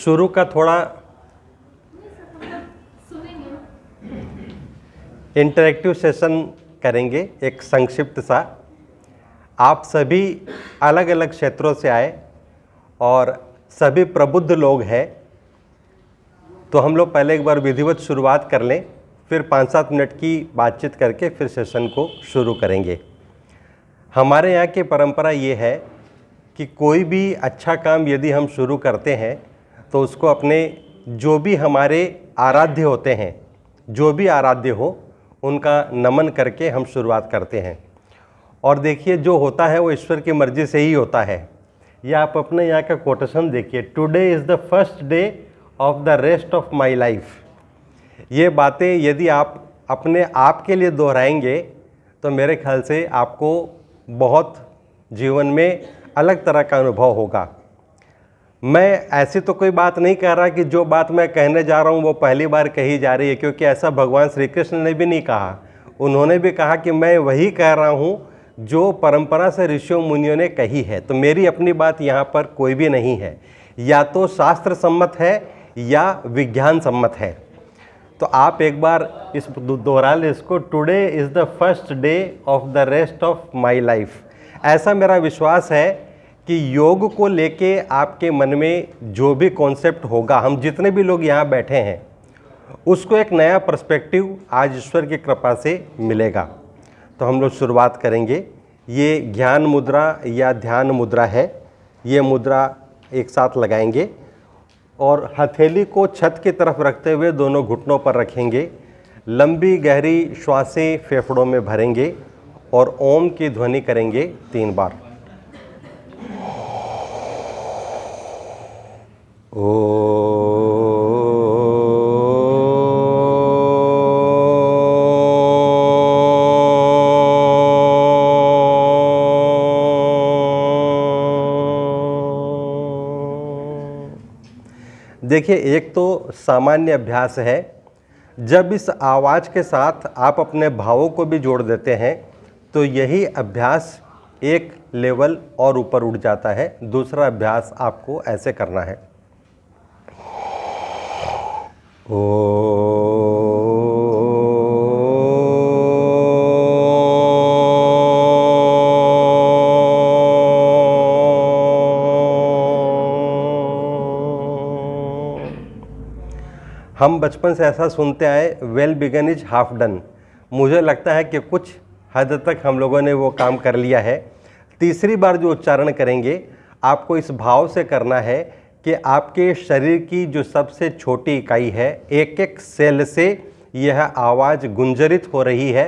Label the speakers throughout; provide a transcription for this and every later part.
Speaker 1: शुरू का थोड़ा इंटरेक्टिव सेशन करेंगे, एक संक्षिप्त सा। आप सभी अलग अलग क्षेत्रों से आए और सभी प्रबुद्ध लोग हैं, तो हम लोग पहले एक बार विधिवत शुरुआत कर लें, फिर 5-7 मिनट की बातचीत करके फिर सेशन को शुरू करेंगे। हमारे यहाँ की परंपरा ये है कि कोई भी अच्छा काम यदि हम शुरू करते हैं तो उसको अपने जो भी हमारे आराध्य होते हैं, जो भी आराध्य हो, उनका नमन करके हम शुरुआत करते हैं। और देखिए, जो होता है वो ईश्वर की मर्जी से ही होता है। ये आप अपने यहाँ का कोटेशन देखिए, today is the first day of the rest of my life. ये बातें यदि आप अपने आप के लिए दोहराएंगे तो मेरे ख्याल से आपको बहुत जीवन में अलग तरह का अनुभव होगा। मैं ऐसी तो कोई बात नहीं कह रहा कि जो बात मैं कहने जा रहा हूँ वो पहली बार कही जा रही है, क्योंकि ऐसा भगवान श्री कृष्ण ने भी नहीं कहा। उन्होंने भी कहा कि मैं वही कह रहा हूँ जो परंपरा से ऋषियों मुनियों ने कही है। तो मेरी अपनी बात यहाँ पर कोई भी नहीं है, या तो शास्त्र सम्मत है या विज्ञान सम्मत है। तो आप एक बार इस दोहरा लें इसको, today is the first day of the rest of my life. ऐसा मेरा विश्वास है कि योग को लेके आपके मन में जो भी कॉन्सेप्ट होगा, हम जितने भी लोग यहाँ बैठे हैं, उसको एक नया पर्सपेक्टिव आज ईश्वर की कृपा से मिलेगा। तो हम लोग शुरुआत करेंगे। ये ज्ञान मुद्रा या ध्यान मुद्रा है। ये मुद्रा एक साथ लगाएंगे और हथेली को छत की तरफ रखते हुए दोनों घुटनों पर रखेंगे। लंबी गहरी श्वासें फेफड़ों में भरेंगे और ओम की ध्वनि करेंगे 3 बार। देखिए, एक तो सामान्य अभ्यास है। जब इस आवाज़ के साथ आप अपने भावों को भी जोड़ देते हैं तो यही अभ्यास एक लेवल और ऊपर उठ जाता है। दूसरा अभ्यास आपको ऐसे करना है। हम बचपन से ऐसा सुनते आए, well begun is half done. मुझे लगता है कि कुछ हद तक हम लोगों ने वो काम कर लिया है। तीसरी बार जो उच्चारण करेंगे, आपको इस भाव से करना है कि आपके शरीर की जो सबसे छोटी इकाई है, एक एक सेल से यह आवाज़ गुंजरित हो रही है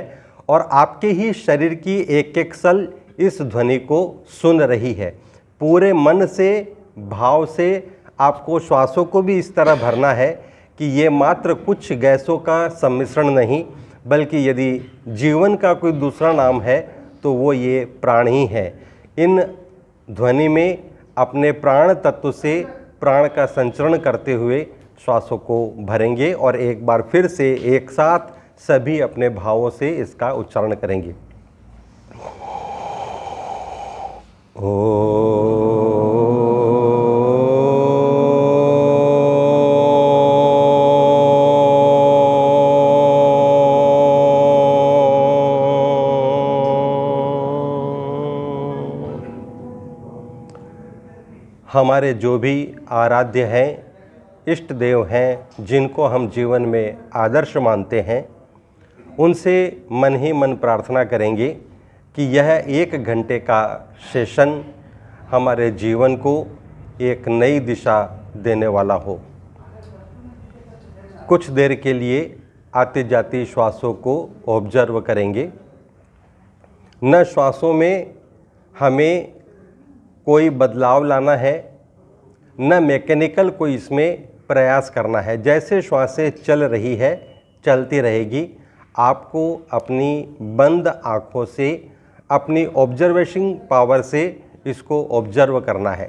Speaker 1: और आपके ही शरीर की एक एक सेल इस ध्वनि को सुन रही है। पूरे मन से, भाव से आपको श्वासों को भी इस तरह भरना है कि ये मात्र कुछ गैसों का सम्मिश्रण नहीं, बल्कि यदि जीवन का कोई दूसरा नाम है तो वो ये प्राण ही है। इन ध्वनि में अपने प्राण तत्व से प्राण का संचरण करते हुए श्वासों को भरेंगे और एक बार फिर से एक साथ सभी अपने भावों से इसका उच्चारण करेंगे। हमारे जो भी आराध्य हैं, इष्ट देव हैं, जिनको हम जीवन में आदर्श मानते हैं, उनसे मन ही मन प्रार्थना करेंगे कि यह 1 घंटे का सेशन हमारे जीवन को एक नई दिशा देने वाला हो। कुछ देर के लिए आती जाती श्वासों को ऑब्जर्व करेंगे। न श्वासों में हमें कोई बदलाव लाना है, न मैकेनिकल कोई इसमें प्रयास करना है। जैसे श्वासें चल रही है, चलती रहेगी। आपको अपनी बंद आँखों से, अपनी ऑब्जर्वेशन पावर से इसको ऑब्जर्व करना है।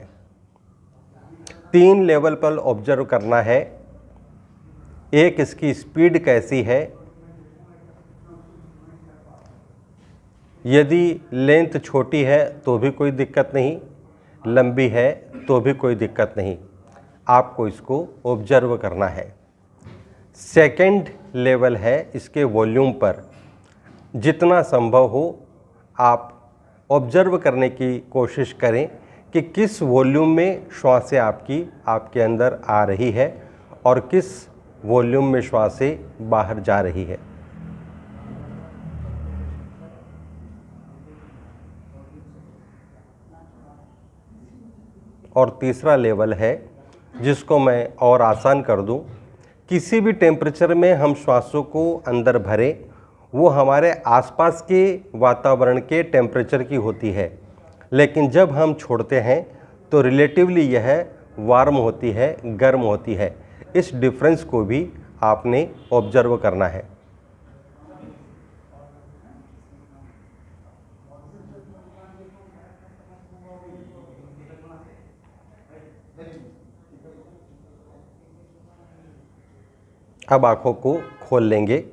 Speaker 1: 3 लेवल पर ऑब्जर्व करना है। एक, इसकी स्पीड कैसी है। यदि लेंथ छोटी है तो भी कोई दिक्कत नहीं, लंबी है तो भी कोई दिक्कत नहीं। आपको इसको ऑब्जर्व करना है। सेकंड लेवल है, इसके वॉल्यूम पर जितना संभव हो आप ऑब्जर्व करने की कोशिश करें कि किस वॉल्यूम में श्वासें आपके अंदर आ रही है और किस वॉल्यूम में श्वासें बाहर जा रही है। और तीसरा लेवल है, जिसको मैं और आसान कर दूं, किसी भी टेम्परेचर में हम श्वासों को अंदर भरें, वो हमारे आसपास के वातावरण के टेम्परेचर की होती है, लेकिन जब हम छोड़ते हैं तो रिलेटिवली यह वार्म होती है, गर्म होती है। इस डिफरेंस को भी आपने ऑब्जर्व करना है। अब आँखों को खोल लेंगे,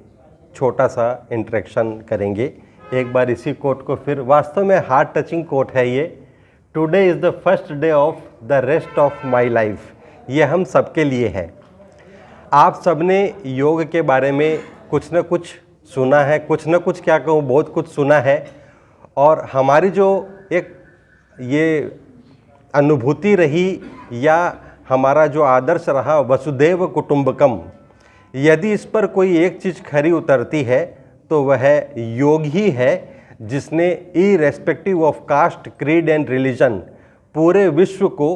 Speaker 1: छोटा सा इंटरेक्शन करेंगे। एक बार इसी कोट को फिर, वास्तव में हार्ट टचिंग कोट है ये। Today is the first day of the rest of my life. ये हम सबके लिए है। आप सबने योग के बारे में कुछ न कुछ सुना है, कुछ न कुछ क्या कहूँ, बहुत कुछ सुना है। और हमारी जो एक ये अनुभूति रही या हमारा जो आदर्श रहा वसुधैव कुटुंबकम, यदि इस पर कोई एक चीज़ खरी उतरती है तो वह योग ही है, जिसने irrespective of caste, creed and religion पूरे विश्व को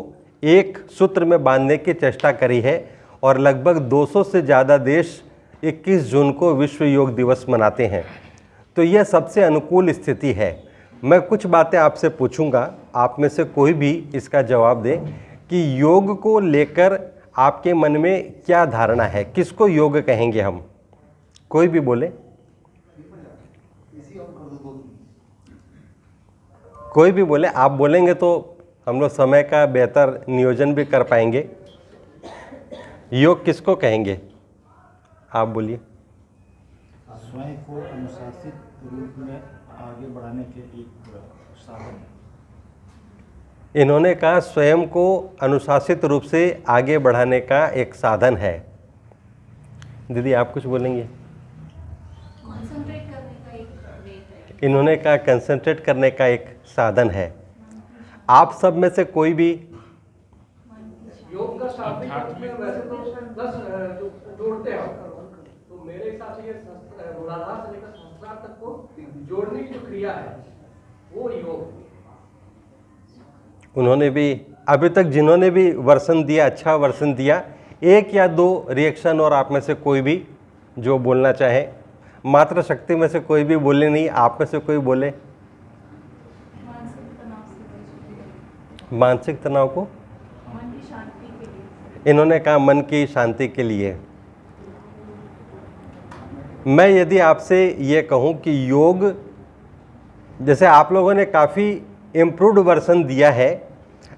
Speaker 1: एक सूत्र में बांधने की चेष्टा करी है। और लगभग 200 से ज़्यादा देश 21 जून को विश्व योग दिवस मनाते हैं। तो यह सबसे अनुकूल स्थिति है। मैं कुछ बातें आपसे पूछूंगा, आप में से कोई भी इसका जवाब दे कि योग को लेकर आपके मन में क्या धारणा है, किसको योग कहेंगे हम? कोई भी बोले, कोई भी बोले। आप बोलेंगे तो हम लोग समय का बेहतर नियोजन भी कर पाएंगे। योग किसको कहेंगे? आप बोलिए।
Speaker 2: स्वयं को अनुशासित रूप में आगे बढ़ाने के एक साधन।
Speaker 1: इन्होंने कहा स्वयं को अनुशासित रूप से आगे बढ़ाने का एक साधन है। दीदी आप कुछ बोलेंगे?
Speaker 3: कंसंट्रेट करने का एक वे है।
Speaker 1: इन्होंने कहा कंसंट्रेट करने का एक साधन है। आप सब में से कोई भी
Speaker 4: योग का शाब्दिक अर्थ में वैसे तो 10 जोड़ते हैं, तो मेरे हिसाब से ये मूलाधार से लेकर सहस्त्रार तक को जोड़ने की जो क्रिया है वो योग।
Speaker 1: उन्होंने भी अभी तक जिन्होंने भी वर्सन दिया, अच्छा वर्सन दिया, एक या दो रिएक्शन और आप में से कोई भी जो बोलना चाहे। मात्र शक्ति में से कोई भी बोले नहीं, आप में से कोई बोले। मानसिक तनाव को
Speaker 3: मन की शांति के लिए।
Speaker 1: इन्होंने कहा मन की शांति के लिए। मैं यदि आपसे ये कहूँ कि योग, जैसे आप लोगों ने काफ़ी इम्प्रूव्ड वर्सन दिया है,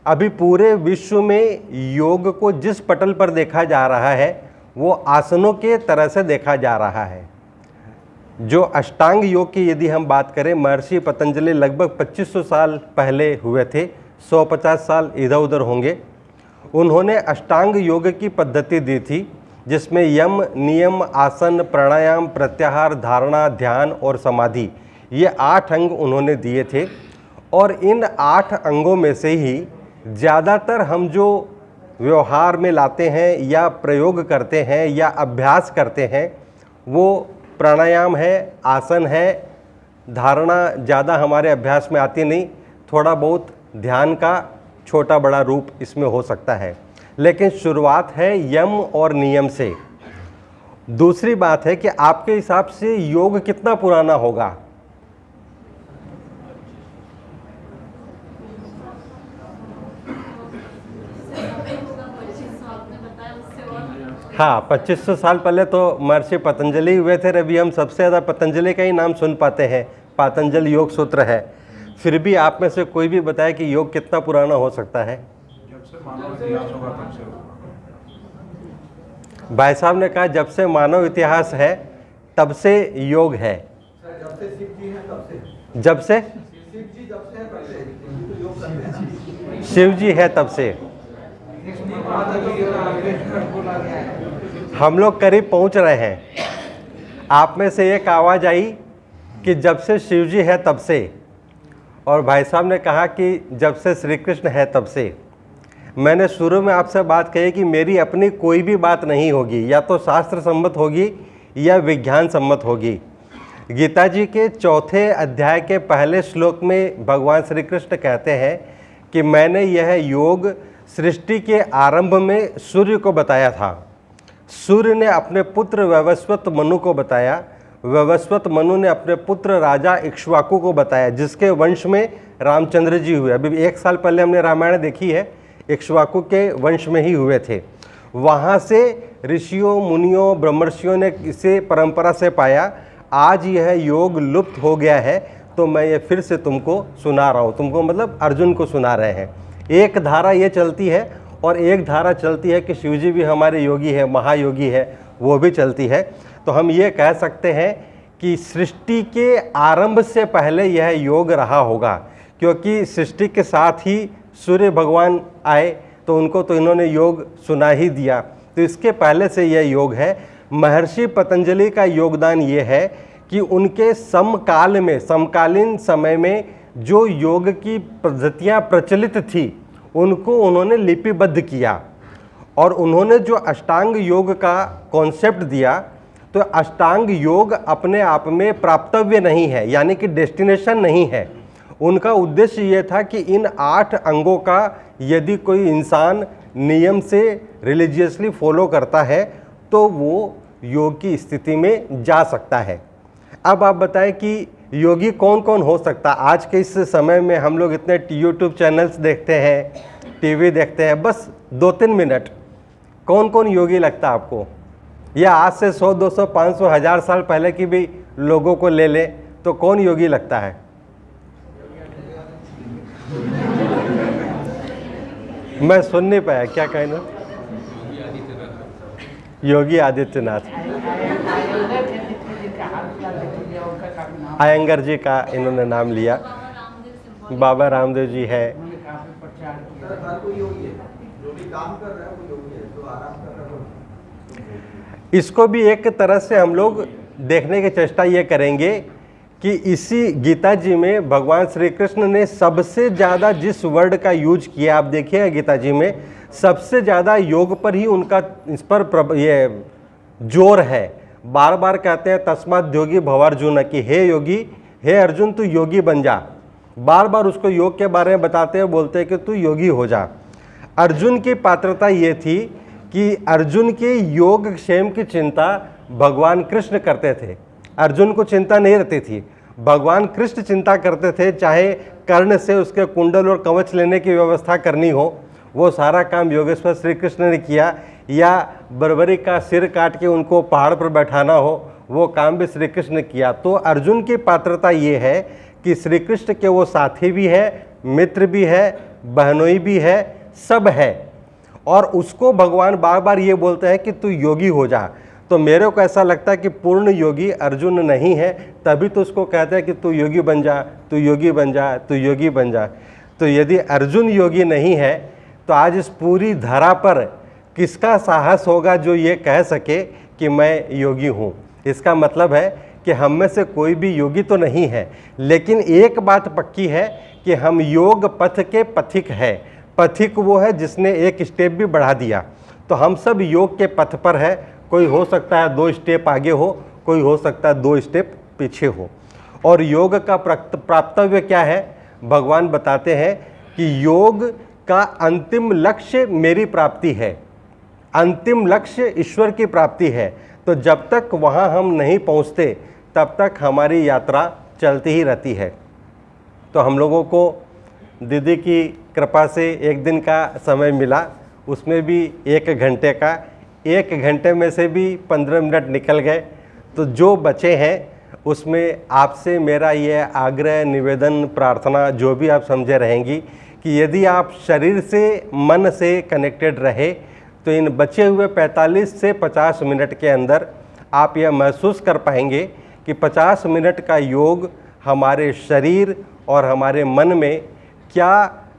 Speaker 1: अभी पूरे विश्व में योग को जिस पटल पर देखा जा रहा है वो आसनों के तरह से देखा जा रहा है। जो अष्टांग योग की यदि हम बात करें, महर्षि पतंजलि लगभग 2500 साल पहले हुए थे, 150 साल इधर उधर होंगे। उन्होंने अष्टांग योग की पद्धति दी थी, जिसमें यम, नियम, आसन, प्राणायाम, प्रत्याहार, धारणा, ध्यान और समाधि, ये 8 अंग उन्होंने दिए थे। और इन 8 अंगों में से ही ज़्यादातर हम जो व्यवहार में लाते हैं या प्रयोग करते हैं या अभ्यास करते हैं वो प्राणायाम है, आसन है, धारणा ज़्यादा हमारे अभ्यास में आती नहीं, थोड़ा बहुत ध्यान का छोटा बड़ा रूप इसमें हो सकता है, लेकिन शुरुआत है यम और नियम से। दूसरी बात है कि आपके हिसाब से योग कितना पुराना होगा? हाँ, 2500 साल पहले तो महर्षि पतंजलि हुए थे। अभी हम सबसे ज़्यादा पतंजलि का ही नाम सुन पाते हैं, पातंजल योग सूत्र है। फिर भी आप में से कोई भी बताए कि योग कितना पुराना हो सकता है?
Speaker 2: जब से मानव इतिहास होगा तब से होगा।
Speaker 1: भाई साहब ने कहा जब से मानव इतिहास है तब से योग है।
Speaker 4: जब से शिव जी है तब से।
Speaker 1: जब से
Speaker 4: शिव जी जब से है तब से योग करते हैं।
Speaker 1: शिव जी है तब से। हम लोग करीब पहुंच रहे हैं। आप में से एक आवाज़ आई कि जब से शिव जी है तब से, और भाई साहब ने कहा कि जब से श्री कृष्ण है तब से। मैंने शुरू में आपसे बात कही कि मेरी अपनी कोई भी बात नहीं होगी, या तो शास्त्र सम्मत होगी या विज्ञान सम्मत होगी। गीता जी के 4 अध्याय के पहले श्लोक में भगवान श्री कृष्ण कहते हैं कि मैंने यह योग सृष्टि के आरंभ में सूर्य को बताया था। सूर्य ने अपने पुत्र वैवस्वत मनु को बताया, वैवस्वत मनु ने अपने पुत्र राजा इक्ष्वाकु को बताया, जिसके वंश में रामचंद्र जी हुए। अभी 1 साल पहले हमने रामायण देखी है, इक्ष्वाकु के वंश में ही हुए थे। वहाँ से ऋषियों मुनियों ब्रह्मर्षियों ने इसे परंपरा से पाया। आज यह योग लुप्त हो गया है, तो मैं ये फिर से तुमको सुना रहा हूँ। तुमको मतलब अर्जुन को सुना रहे हैं। एक धारा ये चलती है और एक धारा चलती है कि शिवजी भी हमारे योगी है, महायोगी है, वो भी चलती है। तो हम ये कह सकते हैं कि सृष्टि के आरंभ से पहले यह योग रहा होगा, क्योंकि सृष्टि के साथ ही सूर्य भगवान आए, तो उनको तो इन्होंने योग सुना ही दिया। तो इसके पहले से यह योग है। महर्षि पतंजलि का योगदान ये है कि उनके समकाल में, समकालीन समय में जो योग की पद्धतियाँ प्रचलित थी उनको उन्होंने लिपिबद्ध किया, और उन्होंने जो अष्टांग योग का कॉन्सेप्ट दिया, तो अष्टांग योग अपने आप में प्राप्तव्य नहीं है, यानी कि डेस्टिनेशन नहीं है। उनका उद्देश्य ये था कि इन 8 अंगों का यदि कोई इंसान नियम से रिलीजियसली फॉलो करता है तो वो योग की स्थिति में जा सकता है। अब आप बताएं कि योगी कौन कौन हो सकता। आज के इस समय में हम लोग इतने यूट्यूब चैनल्स देखते हैं, टीवी देखते हैं, बस 2-3 मिनट कौन कौन योगी लगता है आपको? या आज से 100, 200, 500, 1000 साल पहले की भी लोगों को ले ले तो कौन योगी लगता है? मैं सुन नहीं पाया, क्या कहना? योगी आदित्यनाथ। अयंगर जी का इन्होंने नाम लिया, बाबा रामदेव जी है। इसको भी एक तरह से हम लोग देखने की चेष्टा ये करेंगे कि इसी गीता जी में भगवान श्री कृष्ण ने सबसे ज़्यादा जिस वर्ड का यूज किया, आप देखिए गीता जी में सबसे ज़्यादा योग पर ही उनका इस पर ये जोर है। बार बार कहते हैं तस्मात् योगी भवार्जुन, कि हे योगी, हे अर्जुन तू योगी बन जा। बार बार उसको योग के बारे में बताते हैं, बोलते हैं कि तू योगी हो जा। अर्जुन की पात्रता ये थी कि अर्जुन के योग क्षेम की चिंता भगवान कृष्ण करते थे। अर्जुन को चिंता नहीं रहती थी, भगवान कृष्ण चिंता करते थे। चाहे कर्ण से उसके कुंडल और कवच लेने की व्यवस्था करनी हो, वो सारा काम योगेश्वर श्री कृष्ण ने किया, या बर्बरी का सिर काट के उनको पहाड़ पर बैठाना हो, वो काम भी श्री कृष्ण ने किया। तो अर्जुन की पात्रता ये है कि श्री कृष्ण के वो साथी भी है, मित्र भी है, बहनोई भी है, सब है, और उसको भगवान बार बार ये बोलते हैं कि तू योगी हो जा। तो मेरे को ऐसा लगता है कि पूर्ण योगी अर्जुन नहीं है, तभी तो उसको कहते हैं कि तू योगी बन जा, तू योगी बन जा, तू योगी बन जा। तो यदि अर्जुन योगी नहीं है तो आज इस पूरी धरा पर किसका साहस होगा जो ये कह सके कि मैं योगी हूँ? इसका मतलब है कि हम में से कोई भी योगी तो नहीं है, लेकिन एक बात पक्की है कि हम योग पथ के पथिक है। पथिक वो है जिसने एक स्टेप भी बढ़ा दिया। तो हम सब योग के पथ पर है। कोई हो सकता है 2 स्टेप आगे हो, कोई हो सकता है 2 स्टेप पीछे हो। और योग का प्राप्तव्य क्या है? भगवान बताते हैं कि योग का अंतिम लक्ष्य मेरी प्राप्ति है, अंतिम लक्ष्य ईश्वर की प्राप्ति है। तो जब तक वहाँ हम नहीं पहुँचते तब तक हमारी यात्रा चलती ही रहती है। तो हम लोगों को दीदी की कृपा से एक दिन का समय मिला, उसमें भी 1 घंटे का। 1 घंटे में से भी 15 मिनट निकल गए। तो जो बचे हैं उसमें आपसे मेरा ये आग्रह, निवेदन, प्रार्थना जो भी आप समझे रहेंगी कि यदि आप शरीर से, मन से कनेक्टेड रहे तो इन बचे हुए 45 से 50 मिनट के अंदर आप यह महसूस कर पाएंगे कि 50 मिनट का योग हमारे शरीर और हमारे मन में क्या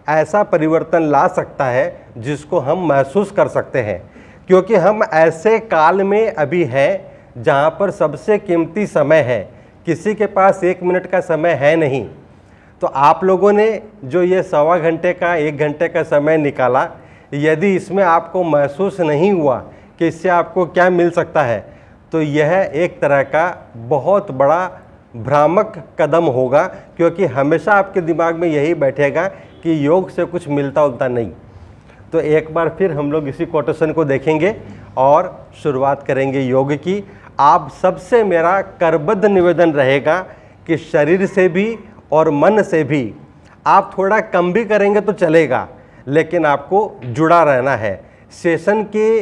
Speaker 1: ऐसा परिवर्तन ला सकता है जिसको हम महसूस कर सकते हैं, क्योंकि हम ऐसे काल में अभी हैं जहाँ पर सबसे कीमती समय है, किसी के पास 1 मिनट का समय है नहीं। तो आप लोगों ने जो ये 1.25 घंटे का 1 घंटे का समय निकाला, यदि इसमें आपको महसूस नहीं हुआ कि इससे आपको क्या मिल सकता है, तो यह एक तरह का बहुत बड़ा भ्रामक कदम होगा, क्योंकि हमेशा आपके दिमाग में यही बैठेगा कि योग से कुछ मिलता उलता नहीं। तो एक बार फिर हम लोग इसी कोटेशन को देखेंगे और शुरुआत करेंगे योग की। आप सबसे मेरा करबद्ध निवेदन रहेगा कि शरीर से भी और मन से भी आप थोड़ा कम भी करेंगे तो चलेगा, लेकिन आपको जुड़ा रहना है। सेशन के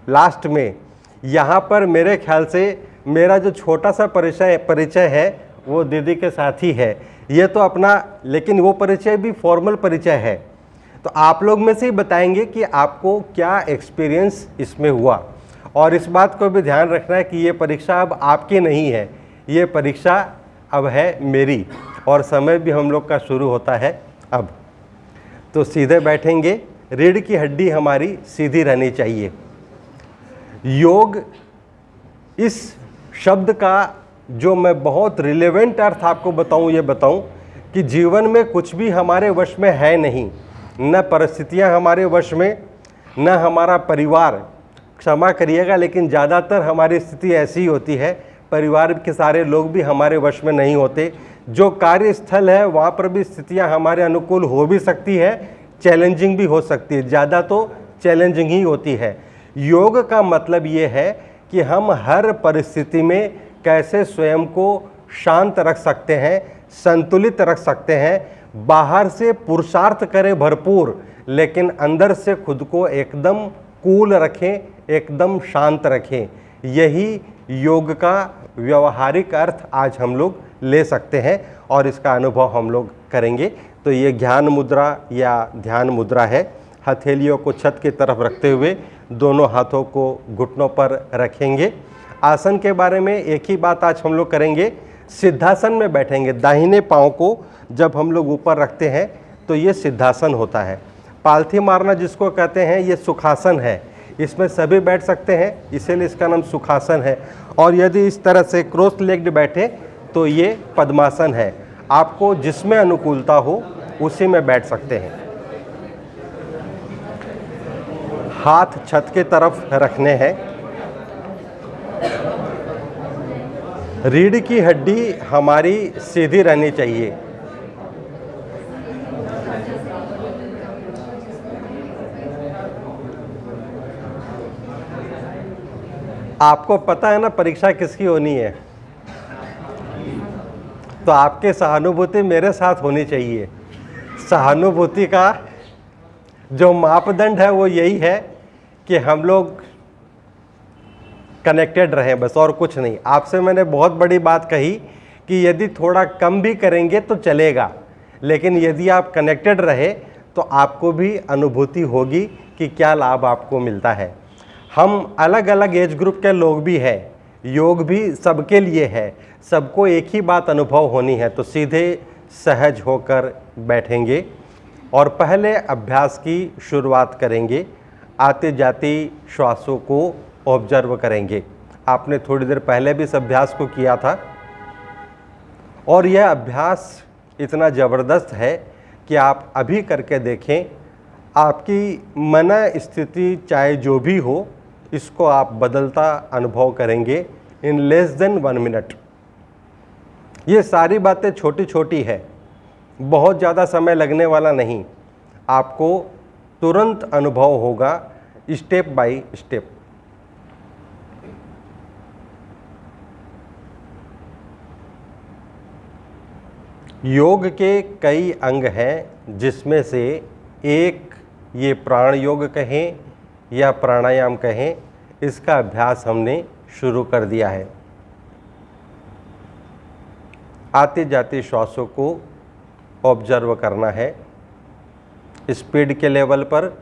Speaker 1: लास्ट में यहाँ पर मेरे ख्याल से मेरा जो छोटा सा परिचय है वो दीदी के साथ ही है। ये तो अपना, लेकिन वो परिचय भी फॉर्मल परिचय है। तो आप लोग में से ही बताएंगे कि आपको क्या एक्सपीरियंस इसमें हुआ। और इस बात को भी ध्यान रखना है कि ये परीक्षा अब आपकी नहीं है, ये परीक्षा अब है मेरी, और समय भी हम लोग का शुरू होता है अब। तो सीधे बैठेंगे, रीढ़ की हड्डी हमारी सीधी रहनी चाहिए। योग इस शब्द का जो मैं बहुत रिलेवेंट अर्थ आपको बताऊं, ये बताऊं कि जीवन में कुछ भी हमारे वश में है नहीं, न परिस्थितियां हमारे वश में, न हमारा परिवार। क्षमा करिएगा, लेकिन ज़्यादातर हमारी स्थिति ऐसी होती है, परिवार के सारे लोग भी हमारे वश में नहीं होते। जो कार्यस्थल है वहाँ पर भी स्थितियाँ हमारे अनुकूल हो भी सकती है, चैलेंजिंग भी हो सकती है, ज़्यादा तो चैलेंजिंग ही होती है। योग का मतलब ये है कि हम हर परिस्थिति में कैसे स्वयं को शांत रख सकते हैं, संतुलित रख सकते हैं। बाहर से पुरुषार्थ करें भरपूर, लेकिन अंदर से खुद को एकदम कूल रखें, एकदम शांत रखें। यही योग का व्यवहारिक अर्थ आज हम लोग ले सकते हैं और इसका अनुभव हम लोग करेंगे। तो ये ज्ञान मुद्रा या ध्यान मुद्रा है। हथेलियों को छत की तरफ रखते हुए दोनों हाथों को घुटनों पर रखेंगे। आसन के बारे में एक ही बात आज हम लोग करेंगे, सिद्धासन में बैठेंगे। दाहिने पाँव को जब हम लोग ऊपर रखते हैं तो ये सिद्धासन होता है। पालथी मारना जिसको कहते हैं, ये सुखासन है। इसमें सभी बैठ सकते हैं, इसीलिए इसका नाम सुखासन है। और यदि इस तरह से क्रॉस लेग्ड बैठे तो ये पद्मासन है। आपको जिसमें अनुकूलता हो उसी में बैठ सकते हैं। हाथ छत की तरफ रखने हैं। रीढ़ की हड्डी हमारी सीधी रहनी चाहिए। आपको पता है ना परीक्षा किसकी होनी है, तो आपके सहानुभूति मेरे साथ होनी चाहिए। सहानुभूति का जो मापदंड है वो यही है कि हम लोग कनेक्टेड रहें, बस और कुछ नहीं। आपसे मैंने बहुत बड़ी बात कही कि यदि थोड़ा कम भी करेंगे तो चलेगा, लेकिन यदि आप कनेक्टेड रहे तो आपको भी अनुभूति होगी कि क्या लाभ आपको मिलता है। हम अलग अलग एज ग्रुप के लोग भी हैं, योग भी सबके लिए है, सबको एक ही बात अनुभव होनी है। तो सीधे सहज होकर बैठेंगे और पहले अभ्यास की शुरुआत करेंगे। आते जाते श्वासों को ऑब्जर्व करेंगे। आपने थोड़ी देर पहले भी इस अभ्यास को किया था और यह अभ्यास इतना ज़बरदस्त है कि आप अभी करके देखें। आपकी मन स्थिति चाहे जो भी हो, इसको आप बदलता अनुभव करेंगे इन लेस देन 1 मिनट। ये सारी बातें छोटी छोटी है, बहुत ज़्यादा समय लगने वाला नहीं, आपको तुरंत अनुभव होगा स्टेप बाय स्टेप। योग के कई अंग हैं, जिसमें से एक ये प्राण योग कहें या प्राणायाम कहें, इसका अभ्यास हमने शुरू कर दिया है। आते जाते श्वासों को ऑब्जर्व करना है, स्पीड के लेवल पर,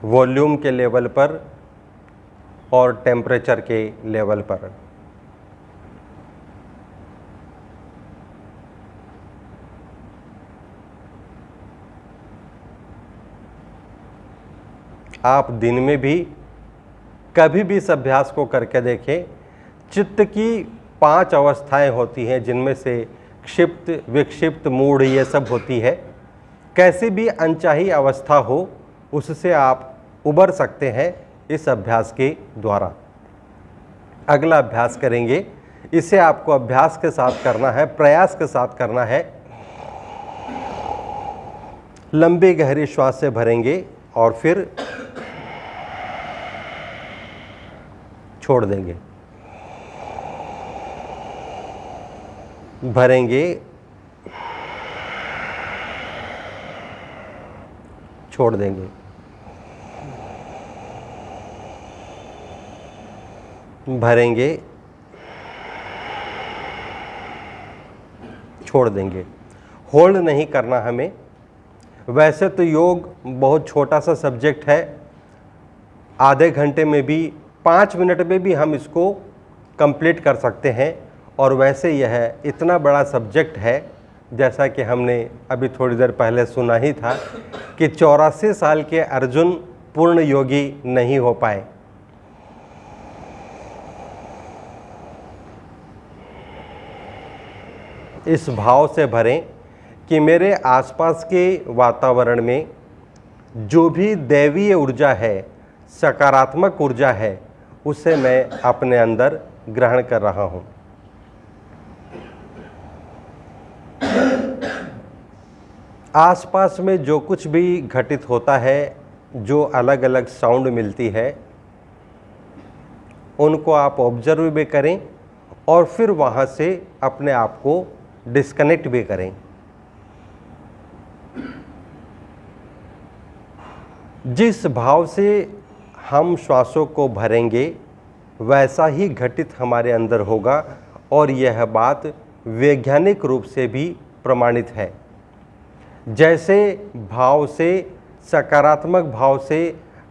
Speaker 1: वॉल्यूम के लेवल पर और टेम्परेचर के लेवल पर। आप दिन में भी कभी भी इस अभ्यास को करके देखें। चित्त की 5 अवस्थाएं होती हैं, जिनमें से क्षिप्त, विक्षिप्त, मूढ़ ये सब होती है। कैसी भी अनचाही अवस्था हो, उससे आप उबर सकते हैं इस अभ्यास के द्वारा। अगला अभ्यास करेंगे। इसे आपको अभ्यास के साथ करना है, प्रयास के साथ करना है। लंबी गहरी श्वास से भरेंगे और फिर छोड़ देंगे। भरेंगे, छोड़ देंगे। भरेंगे, छोड़ देंगे। होल्ड नहीं करना हमें। वैसे तो योग बहुत छोटा सा सब्जेक्ट है, आधे घंटे में भी 5 मिनट में भी हम इसको कंप्लीट कर सकते हैं। और वैसे यह इतना बड़ा सब्जेक्ट है, जैसा कि हमने अभी थोड़ी देर पहले सुना ही था कि 84 साल के अर्जुन पूर्ण योगी नहीं हो पाए। इस भाव से भरें कि मेरे आसपास के वातावरण में जो भी दैवीय ऊर्जा है, सकारात्मक ऊर्जा है, उसे मैं अपने अंदर ग्रहण कर रहा हूँ। आसपास में जो कुछ भी घटित होता है, जो अलग अलग साउंड मिलती है, उनको आप ऑब्जर्व भी करें और फिर वहाँ से अपने आप को डिस्कनेक्ट भी करें। जिस भाव से हम श्वासों को भरेंगे, वैसा ही घटित हमारे अंदर होगा। और यह बात वैज्ञानिक रूप से भी प्रमाणित है। जैसे भाव से, सकारात्मक भाव से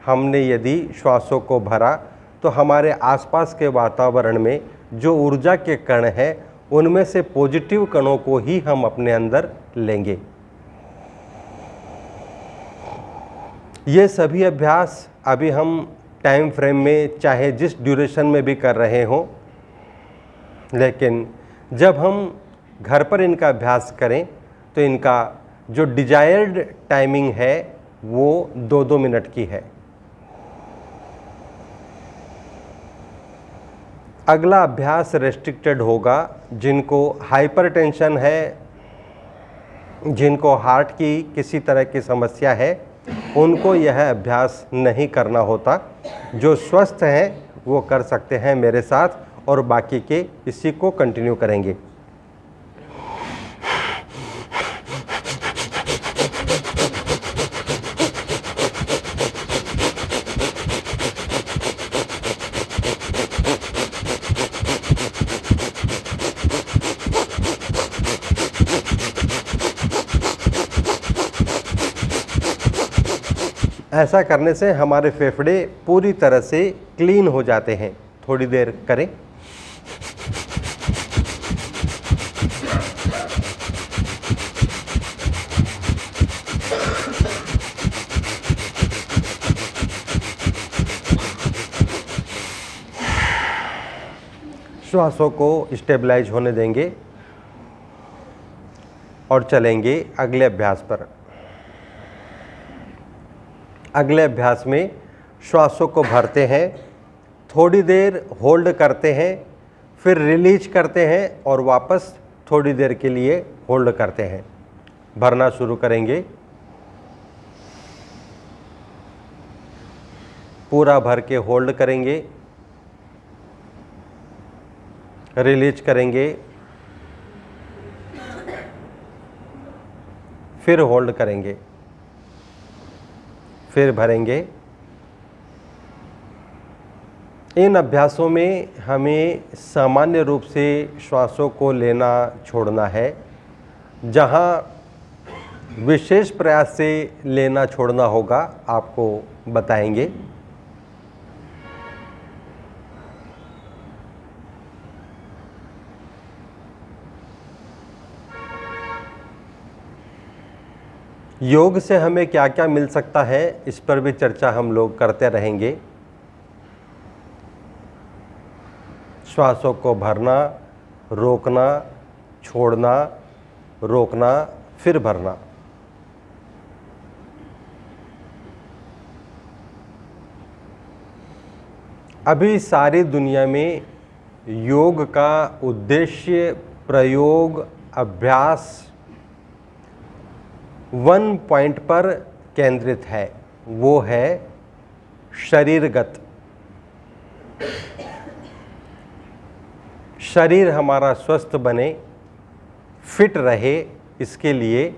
Speaker 1: हमने यदि श्वासों को भरा, तो हमारे आसपास के वातावरण में जो ऊर्जा के कण हैं, उनमें से पॉजिटिव कणों को ही हम अपने अंदर लेंगे। ये सभी अभ्यास अभी हम टाइम फ्रेम में, चाहे जिस ड्यूरेशन में भी कर रहे हों, लेकिन जब हम घर पर इनका अभ्यास करें तो इनका जो डिजायर्ड टाइमिंग है वो 2-2 मिनट की है। अगला अभ्यास रेस्ट्रिक्टेड होगा। जिनको हाइपरटेंशन है, जिनको हार्ट की किसी तरह की समस्या है, उनको यह अभ्यास नहीं करना होता। जो स्वस्थ हैं वो कर सकते हैं मेरे साथ, और बाकी के इसी को कंटिन्यू करेंगे। ऐसा करने से हमारे फेफड़े पूरी तरह से क्लीन हो जाते हैं। थोड़ी देर करें। श्वासों को स्टेबलाइज होने देंगे और चलेंगे अगले अभ्यास पर। अगले अभ्यास में श्वासों को भरते हैं, थोड़ी देर होल्ड करते हैं, फिर रिलीज करते हैं और वापस थोड़ी देर के लिए होल्ड करते हैं। भरना शुरू करेंगे। पूरा भर के होल्ड करेंगे, रिलीज करेंगे, फिर होल्ड करेंगे, फिर भरेंगे। इन अभ्यासों में हमें सामान्य रूप से श्वासों को लेना छोड़ना है। जहाँ विशेष प्रयास से लेना छोड़ना होगा, आपको बताएंगे। योग से हमें क्या क्या मिल सकता है, इस पर भी चर्चा हम लोग करते रहेंगे। श्वासों को भरना, रोकना, छोड़ना, रोकना, फिर भरना। अभी सारी दुनिया में योग का उद्देश्य, प्रयोग, अभ्यास वन पॉइंट पर केंद्रित है, वो है शरीरगत। शरीर हमारा स्वस्थ बने, फिट रहे, इसके लिए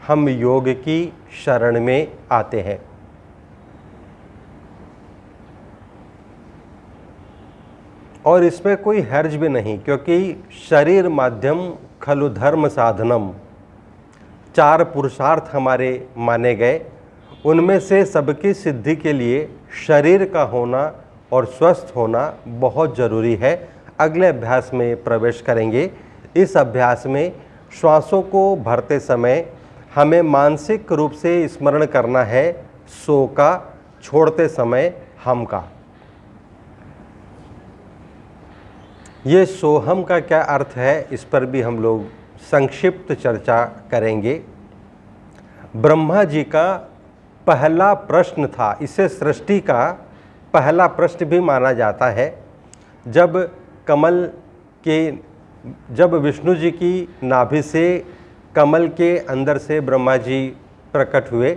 Speaker 1: हम योग की शरण में आते हैं। और इसमें कोई हर्ज भी नहीं, क्योंकि शरीर माध्यम खलु धर्म साधनम, 4 पुरुषार्थ हमारे माने गए, उनमें से सबकी सिद्धि के लिए शरीर का होना और स्वस्थ होना बहुत ज़रूरी है। अगले अभ्यास में प्रवेश करेंगे। इस अभ्यास में श्वासों को भरते समय हमें मानसिक रूप से स्मरण करना है सो का, छोड़ते समय हम का। ये सोहम का क्या अर्थ है, इस पर भी हम लोग संक्षिप्त चर्चा करेंगे। ब्रह्मा जी का पहला प्रश्न था, इसे सृष्टि का पहला प्रश्न भी माना जाता है। जब विष्णु जी की नाभि से कमल के अंदर से ब्रह्मा जी प्रकट हुए,